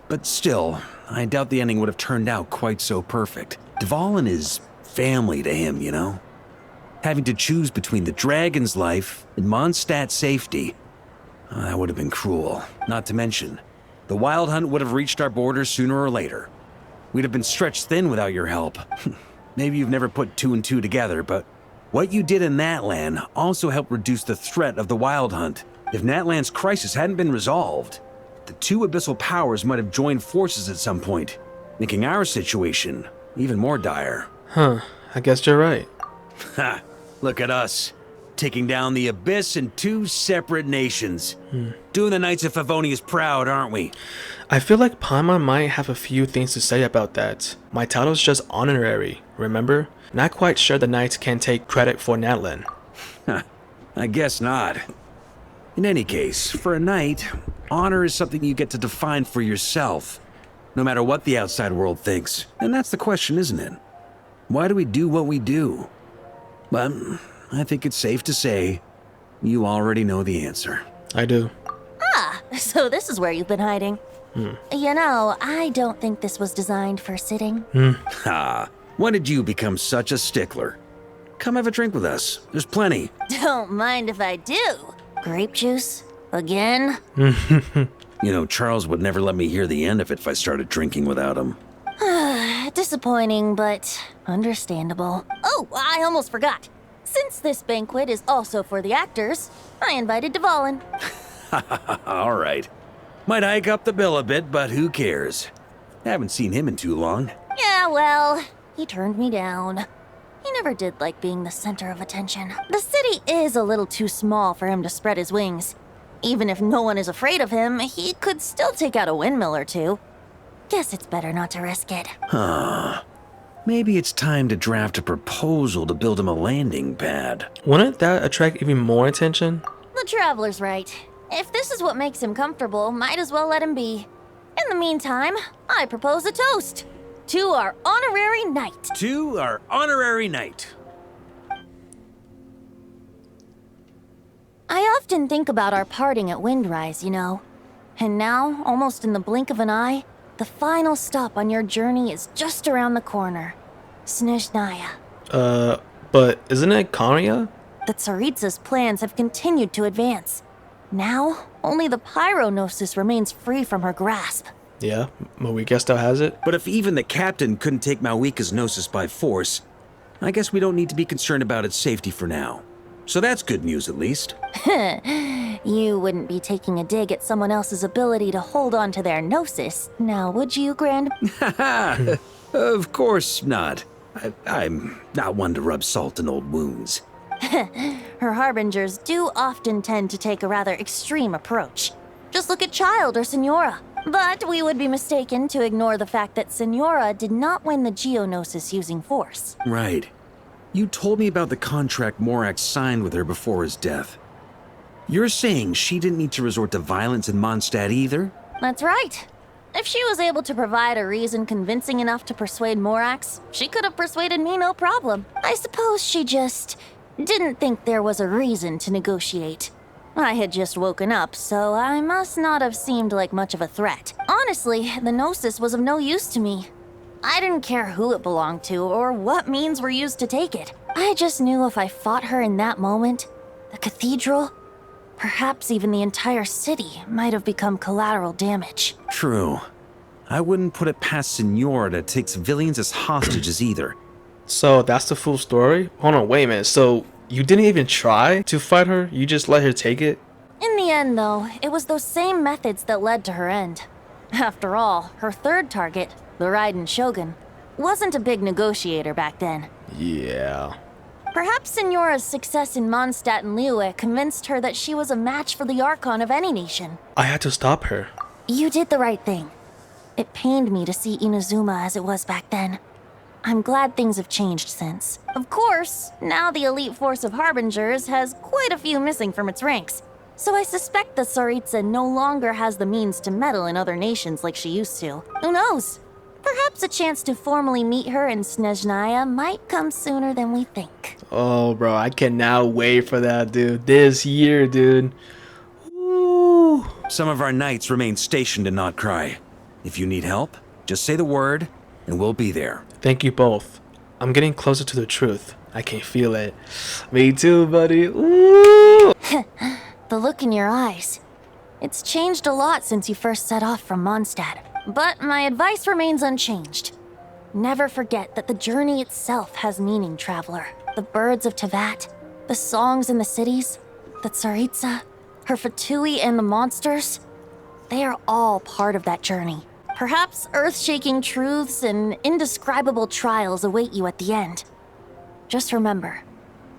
But still, I doubt the ending would have turned out quite so perfect. Dvalin is family to him, you know? Having to choose between the dragon's life and Mondstadt's safety, that would have been cruel. Not to mention, the Wild Hunt would have reached our borders sooner or later. We'd have been stretched thin without your help. Maybe you've never put two and two together, but what you did in Natlan also helped reduce the threat of the Wild Hunt. If Natlan's crisis hadn't been resolved, the two abyssal powers might have joined forces at some point, making our situation even more dire. Huh, I guess you're right. Ha! Look at us, taking down the Abyss in two separate nations. Doing the Knights of Favonius proud, aren't we? I feel like Paimon might have a few things to say about that. My title's just honorary, remember? Not quite sure the Knights can take credit for Natlan. I guess not. In any case, for a knight, honor is something you get to define for yourself, no matter what the outside world thinks. And that's the question, isn't it? Why do we do what we do? But I think it's safe to say you already know the answer. I do. Ah, so this is where you've been hiding. You know, I don't think this was designed for sitting. Ha! When did you become such a stickler? Come have a drink with us. There's plenty. Don't mind if I do. Grape juice? Again? You know, Charles would never let me hear the end of it if I started drinking without him. Disappointing, but understandable. Oh, I almost forgot. Since this banquet is also for the actors, I invited Dvalin. All right. Might hike up the bill a bit, but who cares? Haven't seen him in too long. Yeah, well, he turned me down. He never did like being the center of attention. The city is a little too small for him to spread his wings. Even if no one is afraid of him, he could still take out a windmill or two. Guess it's better not to risk it. Huh. Maybe it's time to draft a proposal to build him a landing pad. Wouldn't that attract even more attention? The traveler's right. If this is what makes him comfortable, might as well let him be. In the meantime, I propose a toast. To our honorary knight. To our honorary knight. I often think about our parting at Windrise, you know. And now, almost in the blink of an eye, the final stop on your journey is just around the corner. Snezhnaya. But isn't it Karya? The Tsaritsa's plans have continued to advance. Now, only the Pyronosis remains free from her grasp. Yeah, Mawika still has it. But if even the captain couldn't take Mawika's Gnosis by force, I guess we don't need to be concerned about its safety for now. So that's good news, at least. You wouldn't be taking a dig at someone else's ability to hold on to their Gnosis, now would you, Grand? Of course not. I'm not one to rub salt in old wounds. Her harbingers do often tend to take a rather extreme approach. Just look at Child or Signora. But we would be mistaken to ignore the fact that Signora did not win the Geonosis using force. Right. You told me about the contract Morax signed with her before his death. You're saying she didn't need to resort to violence in Mondstadt either? That's right. If she was able to provide a reason convincing enough to persuade Morax, she could have persuaded me no problem. I suppose she just didn't think there was a reason to negotiate. I had just woken up, so I must not have seemed like much of a threat. Honestly, the Gnosis was of no use to me. I didn't care who it belonged to or what means were used to take it. I just knew if I fought her in that moment, the cathedral, perhaps even the entire city, might have become collateral damage. True. I wouldn't put it past Signora to take civilians as hostages either. So that's the full story? Hold on, wait a minute. So you didn't even try to fight her? You just let her take it? In the end, though, it was those same methods that led to her end. After all, her third target, the Raiden Shogun, wasn't a big negotiator back then. Yeah. Perhaps Signora's success in Mondstadt and Liyue convinced her that she was a match for the Archon of any nation. I had to stop her. You did the right thing. It pained me to see Inazuma as it was back then. I'm glad things have changed since. Of course, now the elite force of Harbingers has quite a few missing from its ranks. So I suspect that Tsaritsa no longer has the means to meddle in other nations like she used to. Who knows? Perhaps a chance to formally meet her in Snezhnaya might come sooner than we think. Oh, bro, I cannot wait for that, dude. This year, dude. Ooh. Some of our knights remain stationed in Outcry. If you need help, just say the word, and we'll be there. Thank you both. I'm getting closer to the truth. I can feel it. Me too, buddy. Ooh. The look in your eyes. It's changed a lot since you first set off from Mondstadt. But my advice remains unchanged. Never forget that the journey itself has meaning, traveler. The birds of Tevat, the songs in the cities, the Tsaritsa, her Fatui and the monsters. They are all part of that journey. Perhaps earth-shaking truths and indescribable trials await you at the end. Just remember,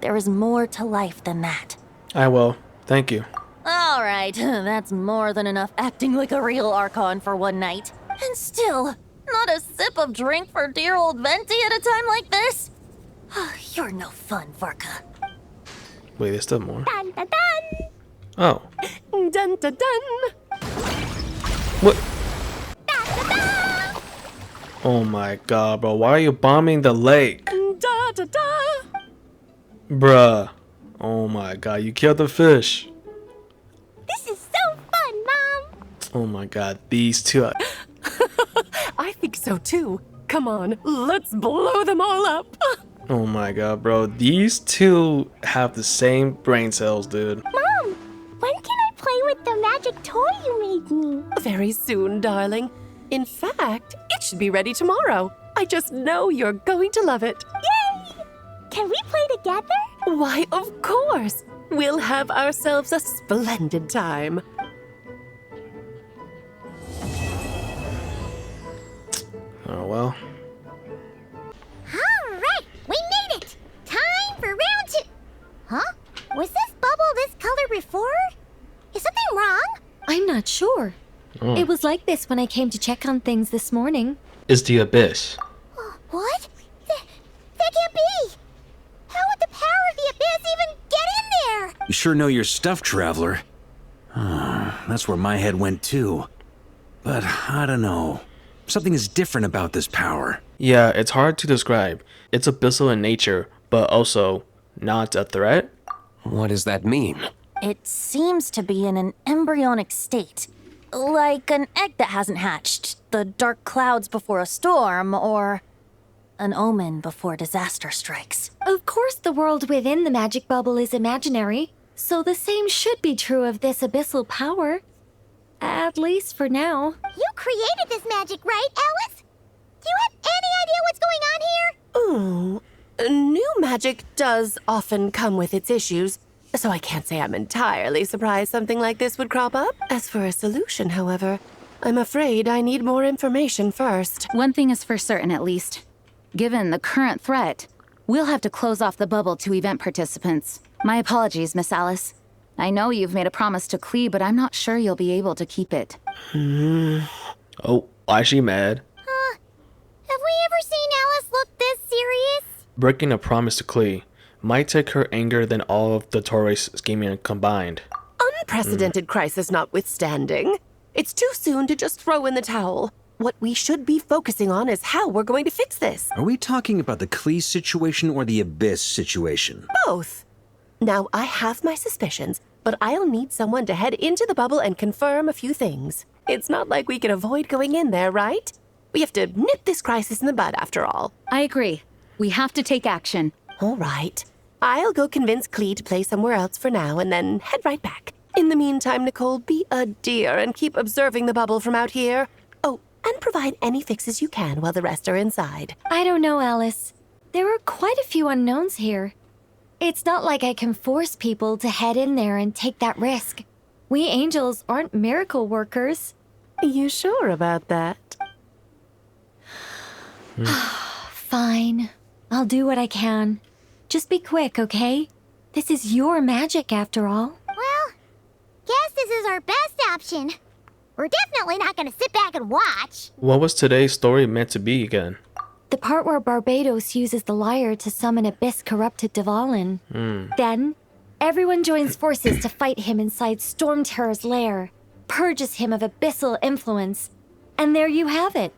there is more to life than that. I will. Thank you. All right, that's more than enough acting like a real Archon for one night. And still, not a sip of drink for dear old Venti at a time like this? You're no fun, Varka. Wait, there's still more? Dun dun dun! Oh. Dun dun dun! What? Oh my god, bro. Why are you bombing the lake? Da da da! Bruh. Oh my god, you killed the fish. This is so fun, Mom! Oh my god, these two. I think so too. Come on, let's blow them all up. Oh my god, bro. These two have the same brain cells, dude. Mom, when can I play with the magic toy you made me? Very soon, darling. In fact, it should be ready tomorrow. I just know you're going to love it. Yay! Can we play together? Why, of course. We'll have ourselves a splendid time. Oh well. Alright, we made it! Time for round 2! Huh? Was this bubble this color before? Is something wrong? I'm not sure. Oh. It was like this when I came to check on things this morning. It's the abyss. What? That can't be! How would the power of the abyss even get in there? You sure know your stuff, traveler. That's where my head went too. But I don't know. Something is different about this power. Yeah, it's hard to describe. It's abyssal in nature, but also not a threat. What does that mean? It seems to be in an embryonic state. Like an egg that hasn't hatched, the dark clouds before a storm, or an omen before disaster strikes. Of course, the world within the magic bubble is imaginary, so the same should be true of this abyssal power. At least for now. You created this magic, right, Alice? Do you have any idea what's going on here? Ooh, new magic does often come with its issues, so I can't say I'm entirely surprised something like this would crop up. As for a solution, however, I'm afraid I need more information first. One thing is for certain, at least. Given the current threat, we'll have to close off the bubble to event participants. My apologies, Miss Alice. I know you've made a promise to Klee, but I'm not sure you'll be able to keep it. Oh, why is she mad? Have we ever seen Alice look this serious? Breaking a promise to Klee might take her anger than all of the Torres scheming combined. Unprecedented crisis notwithstanding, it's too soon to just throw in the towel. What we should be focusing on is how we're going to fix this. Are we talking about the Klee situation or the Abyss situation? Both. Now, I have my suspicions, but I'll need someone to head into the bubble and confirm a few things. It's not like we can avoid going in there, right? We have to nip this crisis in the bud, after all. I agree. We have to take action. All right. I'll go convince Klee to play somewhere else for now and then head right back. In the meantime, Nicole, be a dear and keep observing the bubble from out here. Oh, and provide any fixes you can while the rest are inside. I don't know, Alice. There are quite a few unknowns here. It's not like I can force people to head in there and take that risk. We angels aren't miracle workers. You sure about that? Fine. I'll do what I can. Just be quick, okay? This is your magic after all. Well, guess this is our best option. We're definitely not gonna sit back and watch. What was today's story meant to be again? The part where Barbados uses the lyre to summon abyss-corrupted Dvalin. Then, everyone joins forces to fight him inside Storm Terror's lair, purges him of abyssal influence, and there you have it.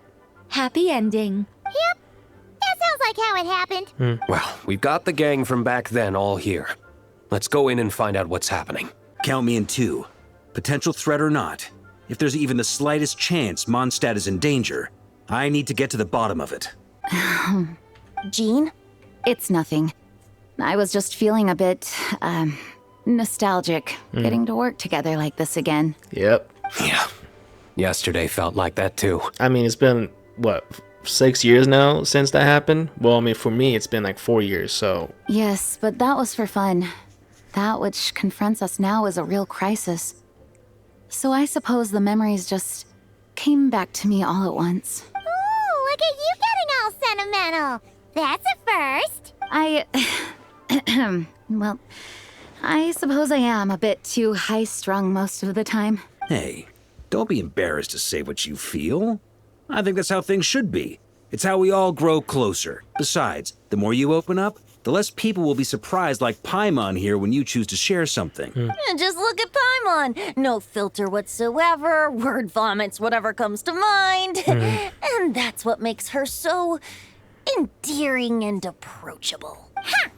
Happy ending. Yep, that sounds like how it happened. Well, we've got the gang from back then all here. Let's go in and find out what's happening. Count me in too. Potential threat or not, if there's even the slightest chance Mondstadt is in danger, I need to get to the bottom of it. Jean? It's nothing. I was just feeling a bit, nostalgic, getting to work together like this again. Yep. Yeah. Yesterday felt like that too. I mean, it's been, what, 6 years now since that happened? Well, I mean, for me, it's been like 4 years, so... Yes, but that was for fun. That which confronts us now is a real crisis. So I suppose the memories just came back to me all at once. Ooh, look at you getting all sentimental. That's a first. Well, I suppose I am a bit too high-strung most of the time. Hey, don't be embarrassed to say what you feel. I think that's how things should be. It's how we all grow closer. Besides, the more you open up, the less people will be surprised like Paimon here when you choose to share something. And just look at Paimon. No filter whatsoever, word vomits whatever comes to mind. And that's what makes her so endearing and approachable. Huh!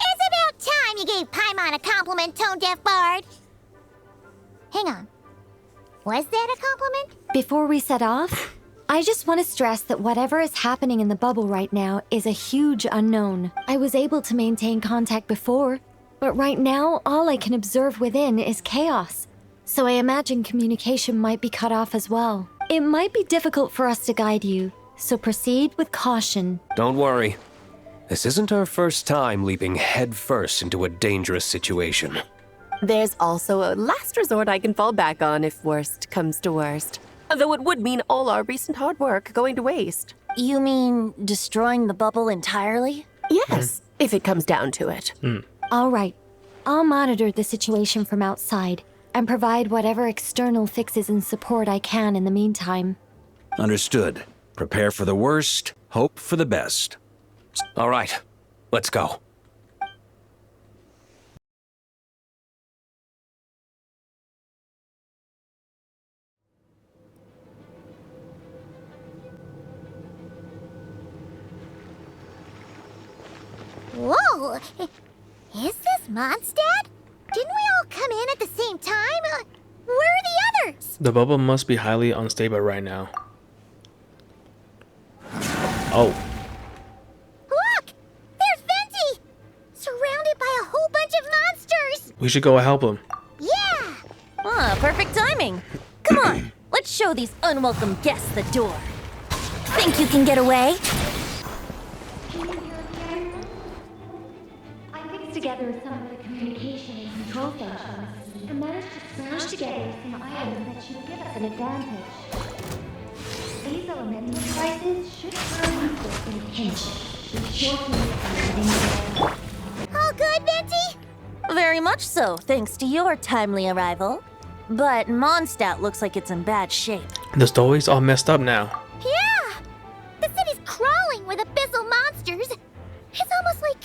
It's about time you gave Paimon a compliment, tone-deaf bard. Hang on. Was that a compliment? Before we set off, I just want to stress that whatever is happening in the bubble right now is a huge unknown. I was able to maintain contact before, but right now all I can observe within is chaos. So I imagine communication might be cut off as well. It might be difficult for us to guide you, so proceed with caution. Don't worry. This isn't our first time leaping headfirst into a dangerous situation. There's also a last resort I can fall back on if worst comes to worst. Though it would mean all our recent hard work going to waste. You mean destroying the bubble entirely? Yes, if it comes down to it. All right. I'll monitor the situation from outside and provide whatever external fixes and support I can in the meantime. Understood. Prepare for the worst, hope for the best. All right, let's go. Whoa! Is this Mondstadt? Didn't we all come in at the same time? Where are the others? The bubble must be highly unstable right now. Oh. Look! There's Venti! Surrounded by a whole bunch of monsters! We should go help him. Yeah! Ah, perfect timing. Come on, let's show these unwelcome guests the door. Think you can get away? I fixed together some of the communication and control functions and managed to smash together some items that should give us an advantage. These elemental devices should turn useless in a pinch, which shortens All good, Venti? Very much so, thanks to your timely arrival. But Mondstadt looks like it's in bad shape. The story's all messed up now. Yeah! The city's crawling with abyssal monsters. It's almost like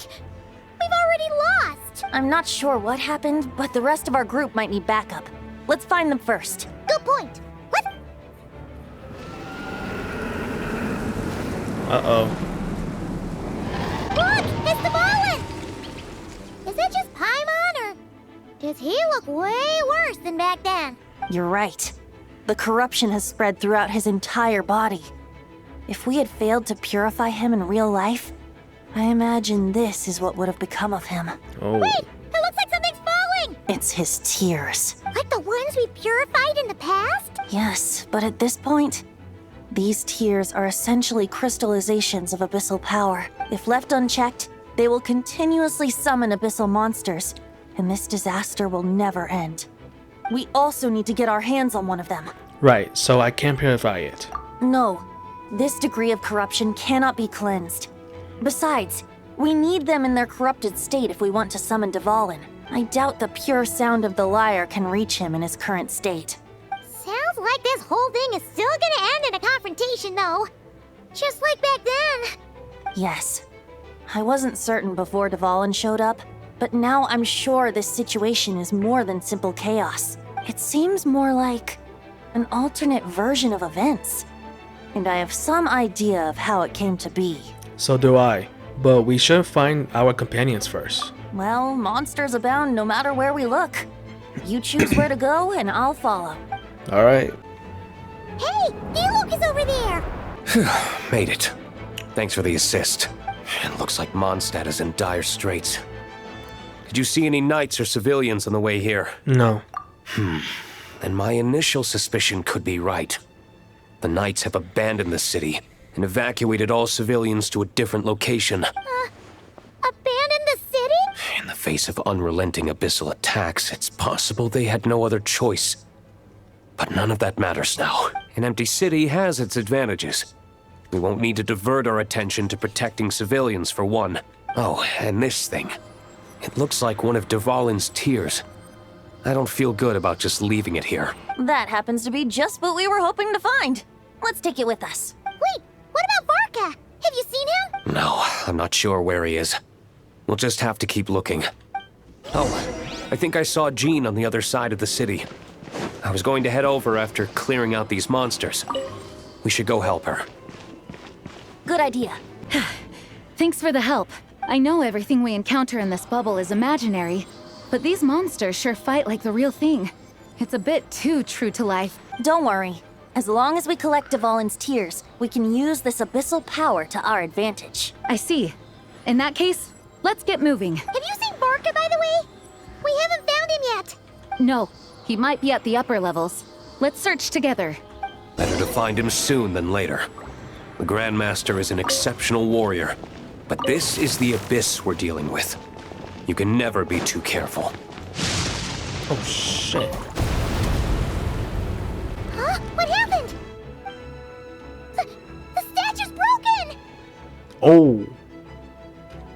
we've already lost. I'm not sure what happened, but the rest of our group might need backup. Let's find them first. Good point. What? Uh-oh. Look! It's the Ballin! Is it just Paimon, or does he look way worse than back then? You're right. The corruption has spread throughout his entire body. If we had failed to purify him in real life, I imagine this is what would have become of him. Oh. Wait! It looks like something's falling! It's his tears. Like the ones we purified in the past? Yes, but at this point, these tears are essentially crystallizations of abyssal power. If left unchecked, they will continuously summon abyssal monsters, and this disaster will never end. We also need to get our hands on one of them. Right, so I can't purify it. No, this degree of corruption cannot be cleansed. Besides, we need them in their corrupted state if we want to summon Dvalin. I doubt the pure sound of the lyre can reach him in his current state. Sounds like like this whole thing is still gonna end in a confrontation, though. Just like back then. Yes. I wasn't certain before Dvalin showed up, but now I'm sure this situation is more than simple chaos. It seems more like an alternate version of events. And I have some idea of how it came to be. So do I. But we should find our companions first. Well, monsters abound no matter where we look. You choose where to go, and I'll follow. Alright. Hey, Diluc is over there! Made it. Thanks for the assist. It looks like Mondstadt is in dire straits. Did you see any knights or civilians on the way here? No. Then my initial suspicion could be right. The knights have abandoned the city and evacuated all civilians to a different location. Abandon the city? In the face of unrelenting abyssal attacks, it's possible they had no other choice. But none of that matters now. An empty city has its advantages. We won't need to divert our attention to protecting civilians, for one. Oh, and this thing. It looks like one of Dvalin's tears. I don't feel good about just leaving it here. That happens to be just what we were hoping to find. Let's take it with us. Wait, what about Varka? Have you seen him? No, I'm not sure where he is. We'll just have to keep looking. Oh, I think I saw Jean on the other side of the city. I was going to head over after clearing out these monsters. We should go help her. Good idea. Thanks for the help. I know everything we encounter in this bubble is imaginary, but these monsters sure fight like the real thing. It's a bit too true to life. Don't worry. As long as we collect Dvalin's tears, we can use this abyssal power to our advantage. I see. In that case, let's get moving. Have you seen Varka, by the way? We haven't found him yet. No, he might be at the upper levels. Let's search together. Better to find him soon than later. The Grandmaster is an exceptional warrior, but this is the abyss we're dealing with. You can never be too careful. Oh, shit. Huh? What happened? The statue's broken! Oh.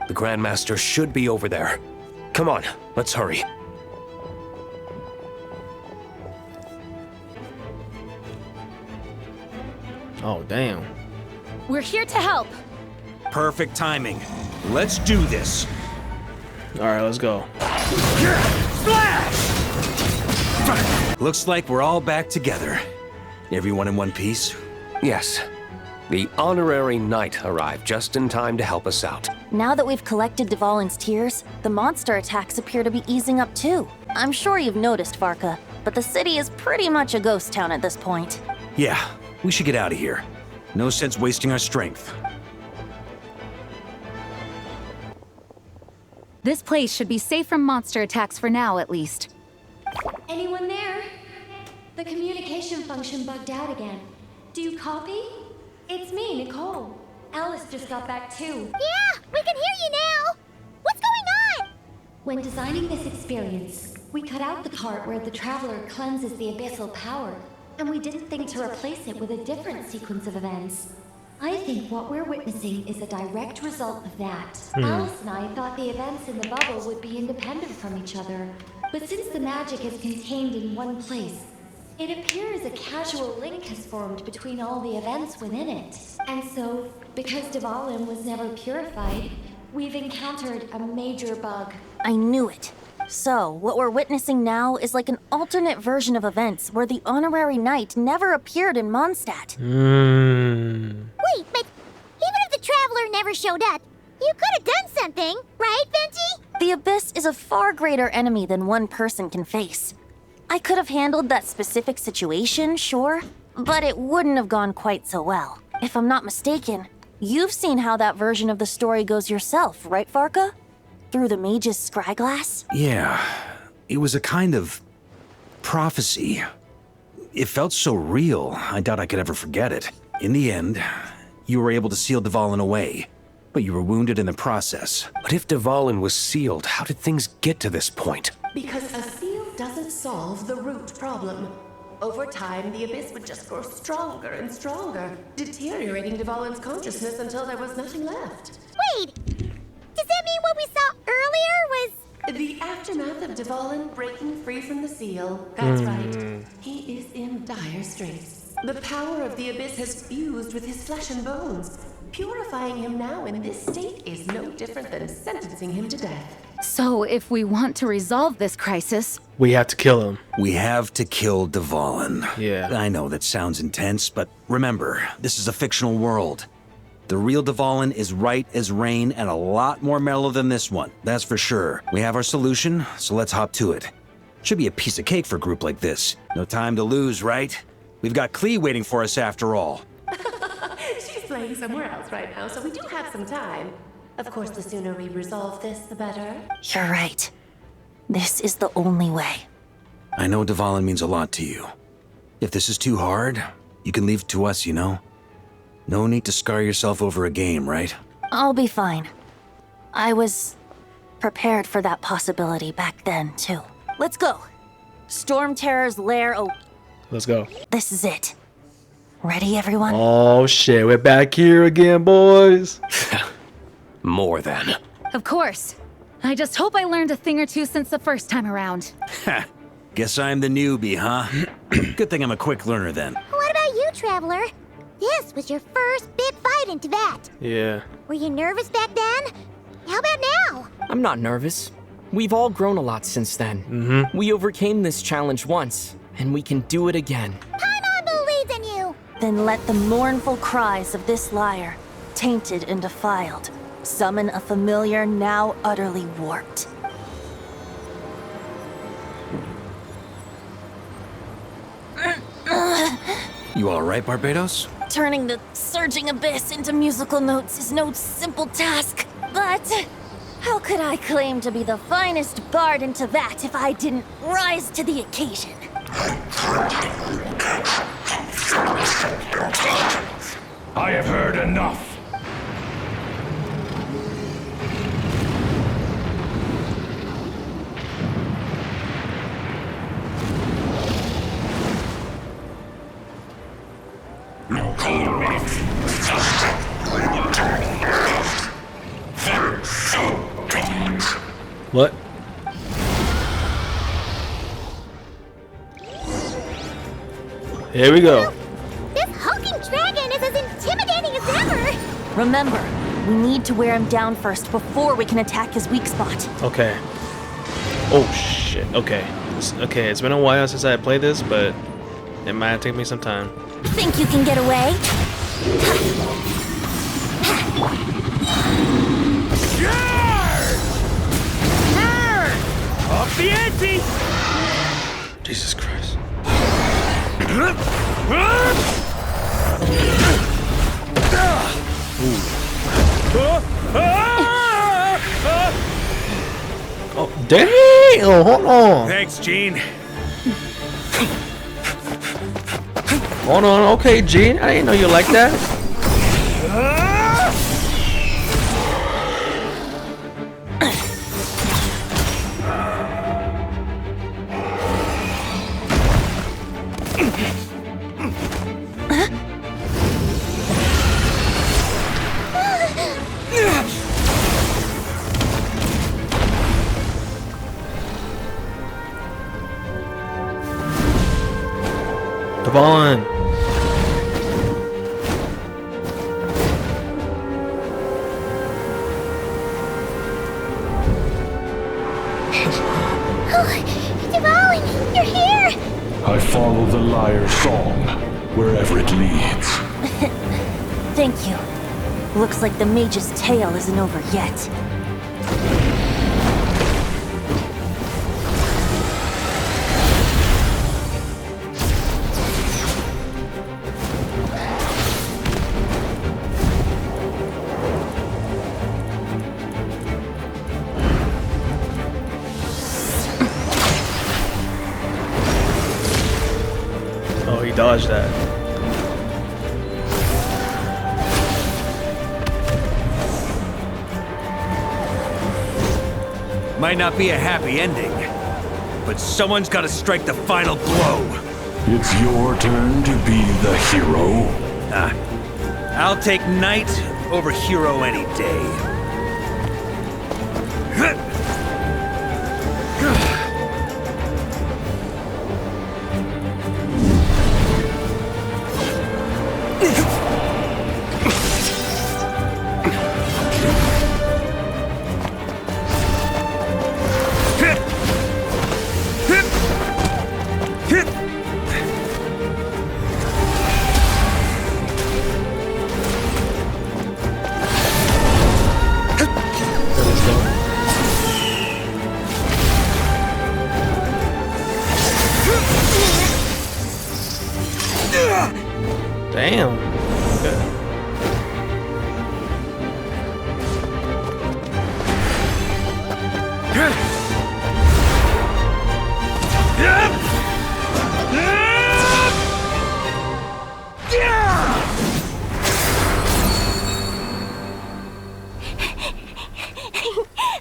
The Grandmaster should be over there. Come on, let's hurry. Oh, damn. We're here to help. Perfect timing. Let's do this. Alright, let's go. Splash! Looks like we're all back together. Everyone in one piece? Yes. The honorary knight arrived just in time to help us out. Now that we've collected Dvalin's tears, the monster attacks appear to be easing up too. I'm sure you've noticed, Varka, but the city is pretty much a ghost town at this point. Yeah, we should get out of here. No sense wasting our strength. This place should be safe from monster attacks for now, at least. Anyone there? The communication function bugged out again. Do you copy? It's me, Nicole. Alice just got back too. Yeah, we can hear you now. What's going on? When designing this experience, we cut out the part where the traveler cleanses the abyssal power, and we didn't think to replace it with a different sequence of events. I think what we're witnessing is a direct result of that. Alice and I thought the events in the bubble would be independent from each other, but since the magic is contained in one place, it appears a casual link has formed between all the events within it. And so, because Dvalin was never purified, we've encountered a major bug. I knew it. So, what we're witnessing now is like an alternate version of events where the honorary knight never appeared in Mondstadt. Wait, but even if the traveler never showed up, you could have done something, right, Venti? The Abyss is a far greater enemy than one person can face. I could have handled that specific situation, sure, but it wouldn't have gone quite so well. If I'm not mistaken, you've seen how that version of the story goes yourself, right, Varka? Through the mage's scryglass? Yeah, it was a kind of prophecy. It felt so real, I doubt I could ever forget it. In the end, you were able to seal Dvalin away, but you were wounded in the process. But if Dvalin was sealed, how did things get to this point? Because a seal doesn't solve the root problem. Over time, the Abyss would just grow stronger and stronger, deteriorating Dvalin's consciousness until there was nothing left. Wait! Does that mean what we saw earlier was... The aftermath of Dvalin breaking free from the seal. That's right. He is in dire straits. The power of the Abyss has fused with his flesh and bones. Purifying him now in this state is no different than sentencing him to death. So, if we want to resolve this crisis, We have to kill him. We have to kill Dvalin. Yeah. I know that sounds intense, but remember, this is a fictional world. The real Dvalin is right as rain and a lot more mellow than this one, that's for sure. We have our solution, so let's hop to it. Should be a piece of cake for a group like this. No time to lose, right? We've got Klee waiting for us after all. She's playing somewhere else right now, so we do have some time. Of course, the sooner we resolve this, the better. You're right. This is the only way. I know Dvalin means a lot to you. If this is too hard, you can leave it to us, you know? No need to scar yourself over a game, right? I'll be fine. I was prepared for that possibility back then, too. Let's go. Storm Terror's lair. Oh, Let's go. this is it. Ready, everyone? Oh shit, we're back here again, boys. More than. of course. I just hope I learned a thing or two since the first time around. Guess I'm the newbie, huh? Good thing I'm a quick learner then. What about you, Traveler? This was your first big fight in Tibet. Yeah. Were you nervous back then? How about now? I'm not nervous. We've all grown a lot since then. We overcame this challenge once, and we can do it again. Paimon believes in you. Then let the mournful cries of this lyre, tainted and defiled, summon a familiar now utterly warped. You alright, Barbados? Turning the surging abyss into musical notes is no simple task, but how could I claim to be the finest bard in Tibet if I didn't rise to the occasion? I have heard enough. What? Here we go. This hulking dragon is as intimidating as ever. Remember, we need to wear him down first before we can attack his weak spot. Okay. Oh shit. Okay. Okay, it's been a while since I played this, but it might take me some time. Think you can get away? Up the ante! Jesus Christ. Oh, damn! Oh, hold on. Thanks, Gene. Hold on. Okay, Gene. I didn't know you like that. Dvalin. Dvalin, you're here. I follow the lyre's song, wherever it leads. Thank you. Looks like the mage's tale isn't over yet. Oh, he dodged that. Might not be a happy ending, but someone's got to strike the final blow. It's your turn to be the hero. I'll take knight over hero any day. Damn. Okay.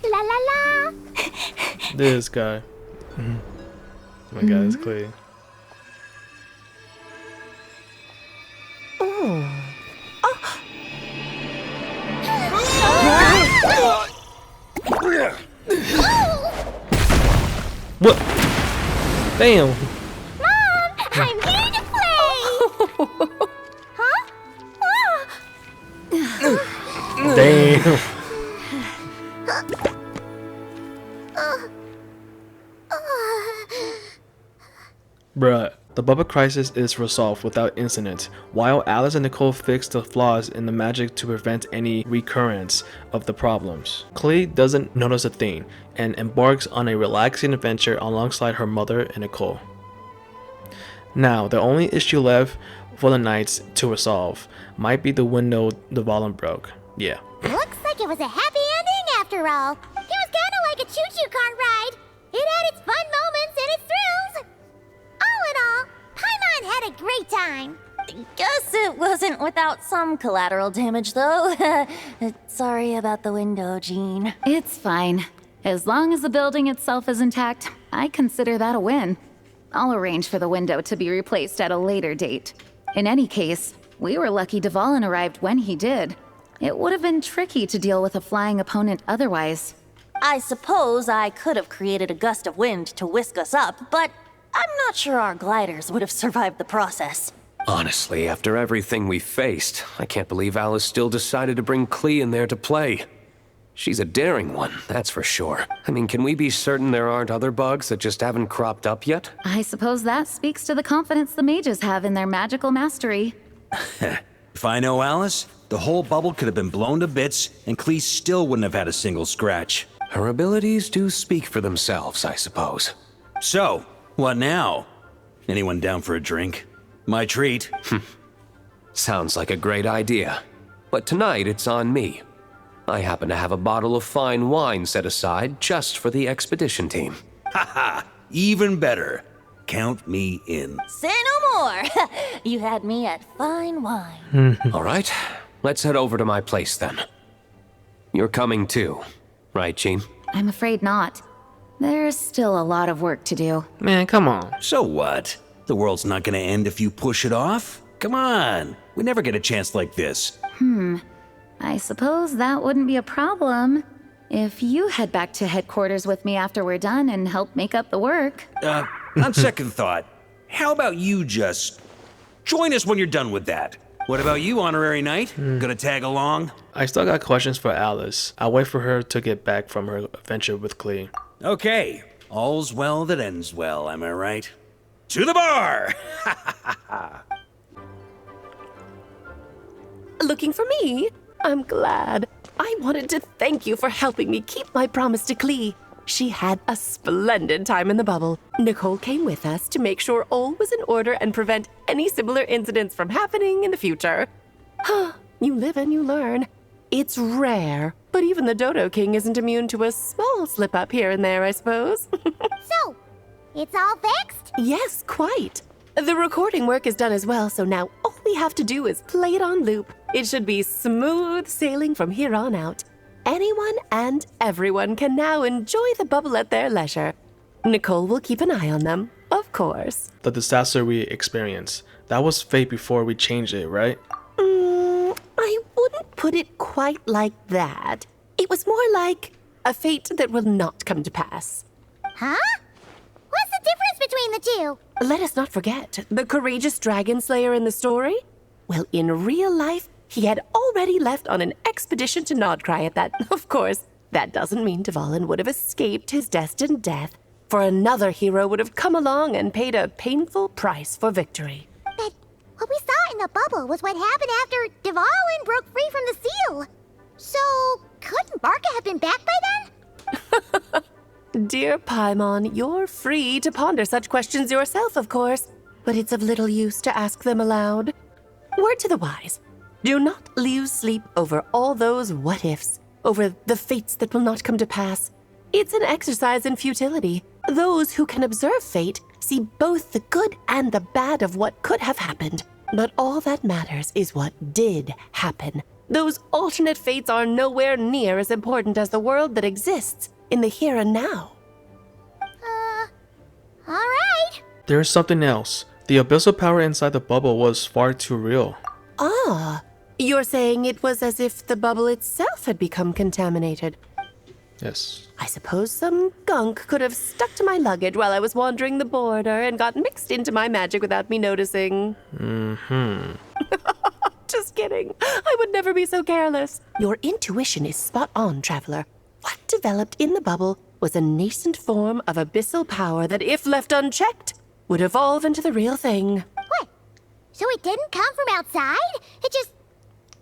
La la la. This guy. Oh my god, it's clear. What? Damn. Mom, I'm here to play. Huh? Damn. Bruh, the Bubba crisis is resolved without incident, while Alice and Nicole fix the flaws in the magic to prevent any recurrence of the problems. Clee doesn't notice a thing, and embarks on a relaxing adventure alongside her mother and Nicole. Now, the only issue left for the Knights to resolve might be the window Dvalin broke. Yeah. Looks like it was a happy ending after all. It was kinda like a choo-choo cart ride. It had its fun moments and its thrills. All in all, Paimon had a great time. Guess it wasn't without some collateral damage, though. Sorry about the window, Jean. It's fine. As long as the building itself is intact, I consider that a win. I'll arrange for the window to be replaced at a later date. In any case, we were lucky Dvalin arrived when he did. It would have been tricky to deal with a flying opponent otherwise. I suppose I could have created a gust of wind to whisk us up, but I'm not sure our gliders would have survived the process. Honestly, after everything we faced, I can't believe Alice still decided to bring Clee in there to play. She's a daring one, that's for sure. I mean, can we be certain there aren't other bugs that just haven't cropped up yet? I suppose that speaks to the confidence the mages have in their magical mastery. If I know Alice, the whole bubble could have been blown to bits, and Clee still wouldn't have had a single scratch. Her abilities do speak for themselves, I suppose. So, what now? Anyone down for a drink? My treat. Sounds like a great idea. But tonight it's on me. I happen to have a bottle of fine wine set aside just for the expedition team. Haha, even better. Count me in. Say no more. You had me at fine wine. All right, let's head over to my place then. You're coming too, right, Jean? I'm afraid not. There's still a lot of work to do. Man, come on. So what? The world's not gonna end if you push it off? Come on. We never get a chance like this. I suppose that wouldn't be a problem if you head back to headquarters with me after we're done and help make up the work. On second thought, how about you just join us when you're done with that? What about you, Honorary Knight? Gonna tag along? I still got questions for Alice. I'll wait for her to get back from her adventure with Clee. Okay, all's well that ends well, am I right? To the bar! Looking for me? I'm glad. I wanted to thank you for helping me keep my promise to Clee. She had a splendid time in the bubble. Nicole came with us to make sure all was in order and prevent any similar incidents from happening in the future. You live and you learn. It's rare, but even the Dodo King isn't immune to a small slip-up here and there, I suppose. So, it's all fixed? Yes, quite. The recording work is done as well, so now all we have to do is play it on loop. It should be smooth sailing from here on out. Anyone and everyone can now enjoy the bubble at their leisure. Nicole will keep an eye on them, of course. The disaster we experienced, that was fate before we changed it, right? I wouldn't put it quite like that. It was more like a fate that will not come to pass. Huh? What's the difference between the two? Let us not forget the courageous dragon slayer in the story. Well, in real life, he had already left on an expedition to Nodcry at that. Of course, that doesn't mean Dvalin would have escaped his destined death, for another hero would have come along and paid a painful price for victory. But what we saw in the bubble was what happened after Dvalin broke free from the seal. So, couldn't Barca have been back by then? Dear Paimon, you're free to ponder such questions yourself, of course, but it's of little use to ask them aloud. Word to the wise. Do not lose sleep over all those what-ifs, over the fates that will not come to pass. It's an exercise in futility. Those who can observe fate see both the good and the bad of what could have happened. But all that matters is what did happen. Those alternate fates are nowhere near as important as the world that exists in the here and now. Alright. There is something else. The abyssal power inside the bubble was far too real. Ah, you're saying it was as if the bubble itself had become contaminated. Yes. I suppose some gunk could have stuck to my luggage while I was wandering the border and got mixed into my magic without me noticing. Just kidding. I would never be so careless. Your intuition is spot on, traveler. What developed in the bubble was a nascent form of abyssal power that, if left unchecked, would evolve into the real thing. What? So it didn't come from outside? It just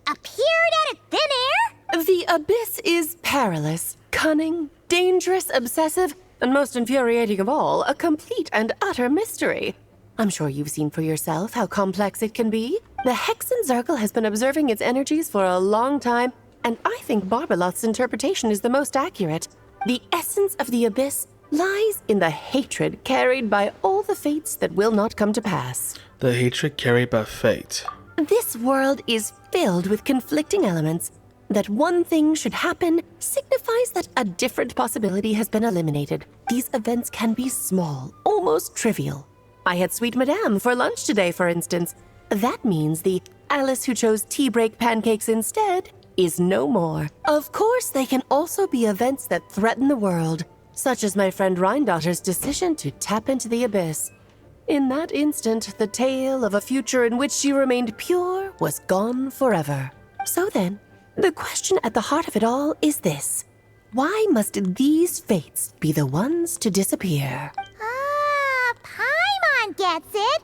appeared out of thin air? The abyss is perilous, cunning, dangerous, obsessive, and most infuriating of all, a complete and utter mystery. I'm sure you've seen for yourself how complex it can be. The Hexen Circle has been observing its energies for a long time, and I think Barbalot's interpretation is the most accurate. The essence of the abyss lies in the hatred carried by all the fates that will not come to pass. The hatred carried by fate. This world is filled with conflicting elements. That one thing should happen signifies that a different possibility has been eliminated. These events can be small, almost trivial. I had Sweet Madame for lunch today, for instance. That means the Alice who chose tea break pancakes instead is no more. Of course, they can also be events that threaten the world, such as my friend Rhindotter's decision to tap into the abyss. In that instant, the tale of a future in which she remained pure was gone forever. So then, the question at the heart of it all is this. Why must these fates be the ones to disappear? Paimon gets it.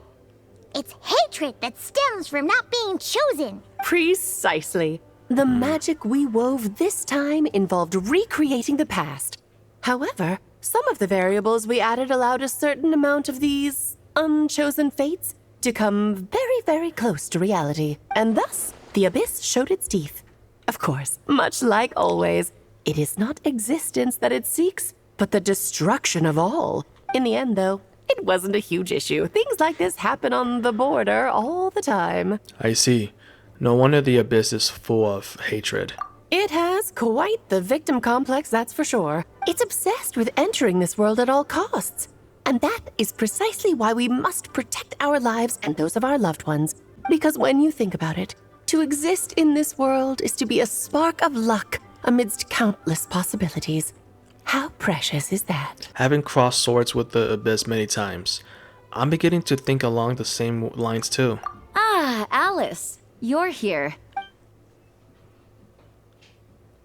It's hatred that stems from not being chosen. Precisely. The magic we wove this time involved recreating the past. However, some of the variables we added allowed a certain amount of these unchosen fates to come very, very close to reality. And thus, the abyss showed its teeth. Of course, much like always, it is not existence that it seeks, but the destruction of all. In the end, though, it wasn't a huge issue. Things like this happen on the border all the time. I see. No wonder the abyss is full of hatred. It has quite the victim complex, that's for sure. It's obsessed with entering this world at all costs. And that is precisely why we must protect our lives and those of our loved ones. Because when you think about it, to exist in this world is to be a spark of luck amidst countless possibilities. How precious is that? Having crossed swords with the abyss many times, I'm beginning to think along the same lines too. Ah, Alice, you're here.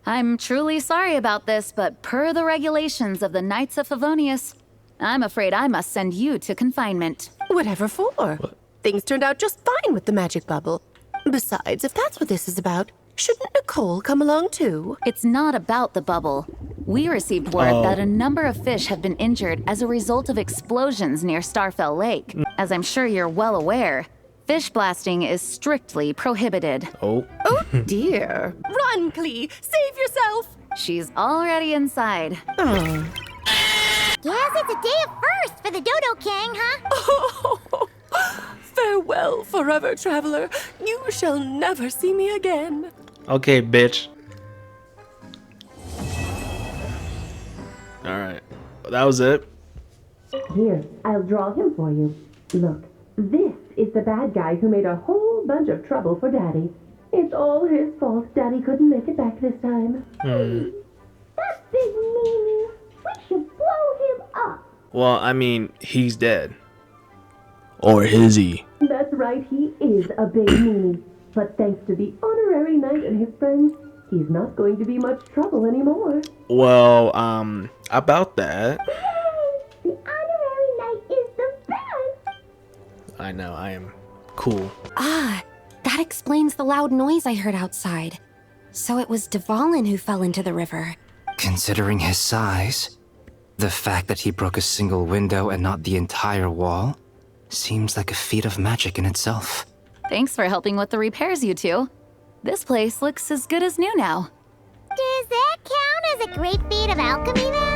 I'm truly sorry about this, but per the regulations of the Knights of Favonius, I'm afraid I must send you to confinement. Whatever for? What? Things turned out just fine with the magic bubble. Besides, if that's what this is about, shouldn't Nicole come along too? It's not about the bubble. We received word that a number of fish have been injured as a result of explosions near Starfell Lake. As I'm sure you're well aware, fish blasting is strictly prohibited. Oh dear. Run, Clee! Save yourself! She's already inside. Guess it's a day of first for the Dodo King, huh? Farewell, forever traveler. You shall never see me again. Okay, bitch. Alright. That was it. Here, I'll draw him for you. Look, this is the bad guy who made a whole bunch of trouble for Daddy. It's all his fault Daddy couldn't make it back this time. That big meanie. We should blow him up. Well, I mean, he's dead. Or is he? That's right, he is a big meanie. But thanks to the honorary knight and his friends, he's not going to be much trouble anymore. Well, about that. The honorary knight is the best. I know, I am cool. Ah, that explains the loud noise I heard outside. So it was Dvalin who fell into the river. Considering his size, the fact that he broke a single window and not the entire wall seems like a feat of magic in itself. Thanks for helping with the repairs, you two. This place looks as good as new now. Does that count as a great feat of alchemy then?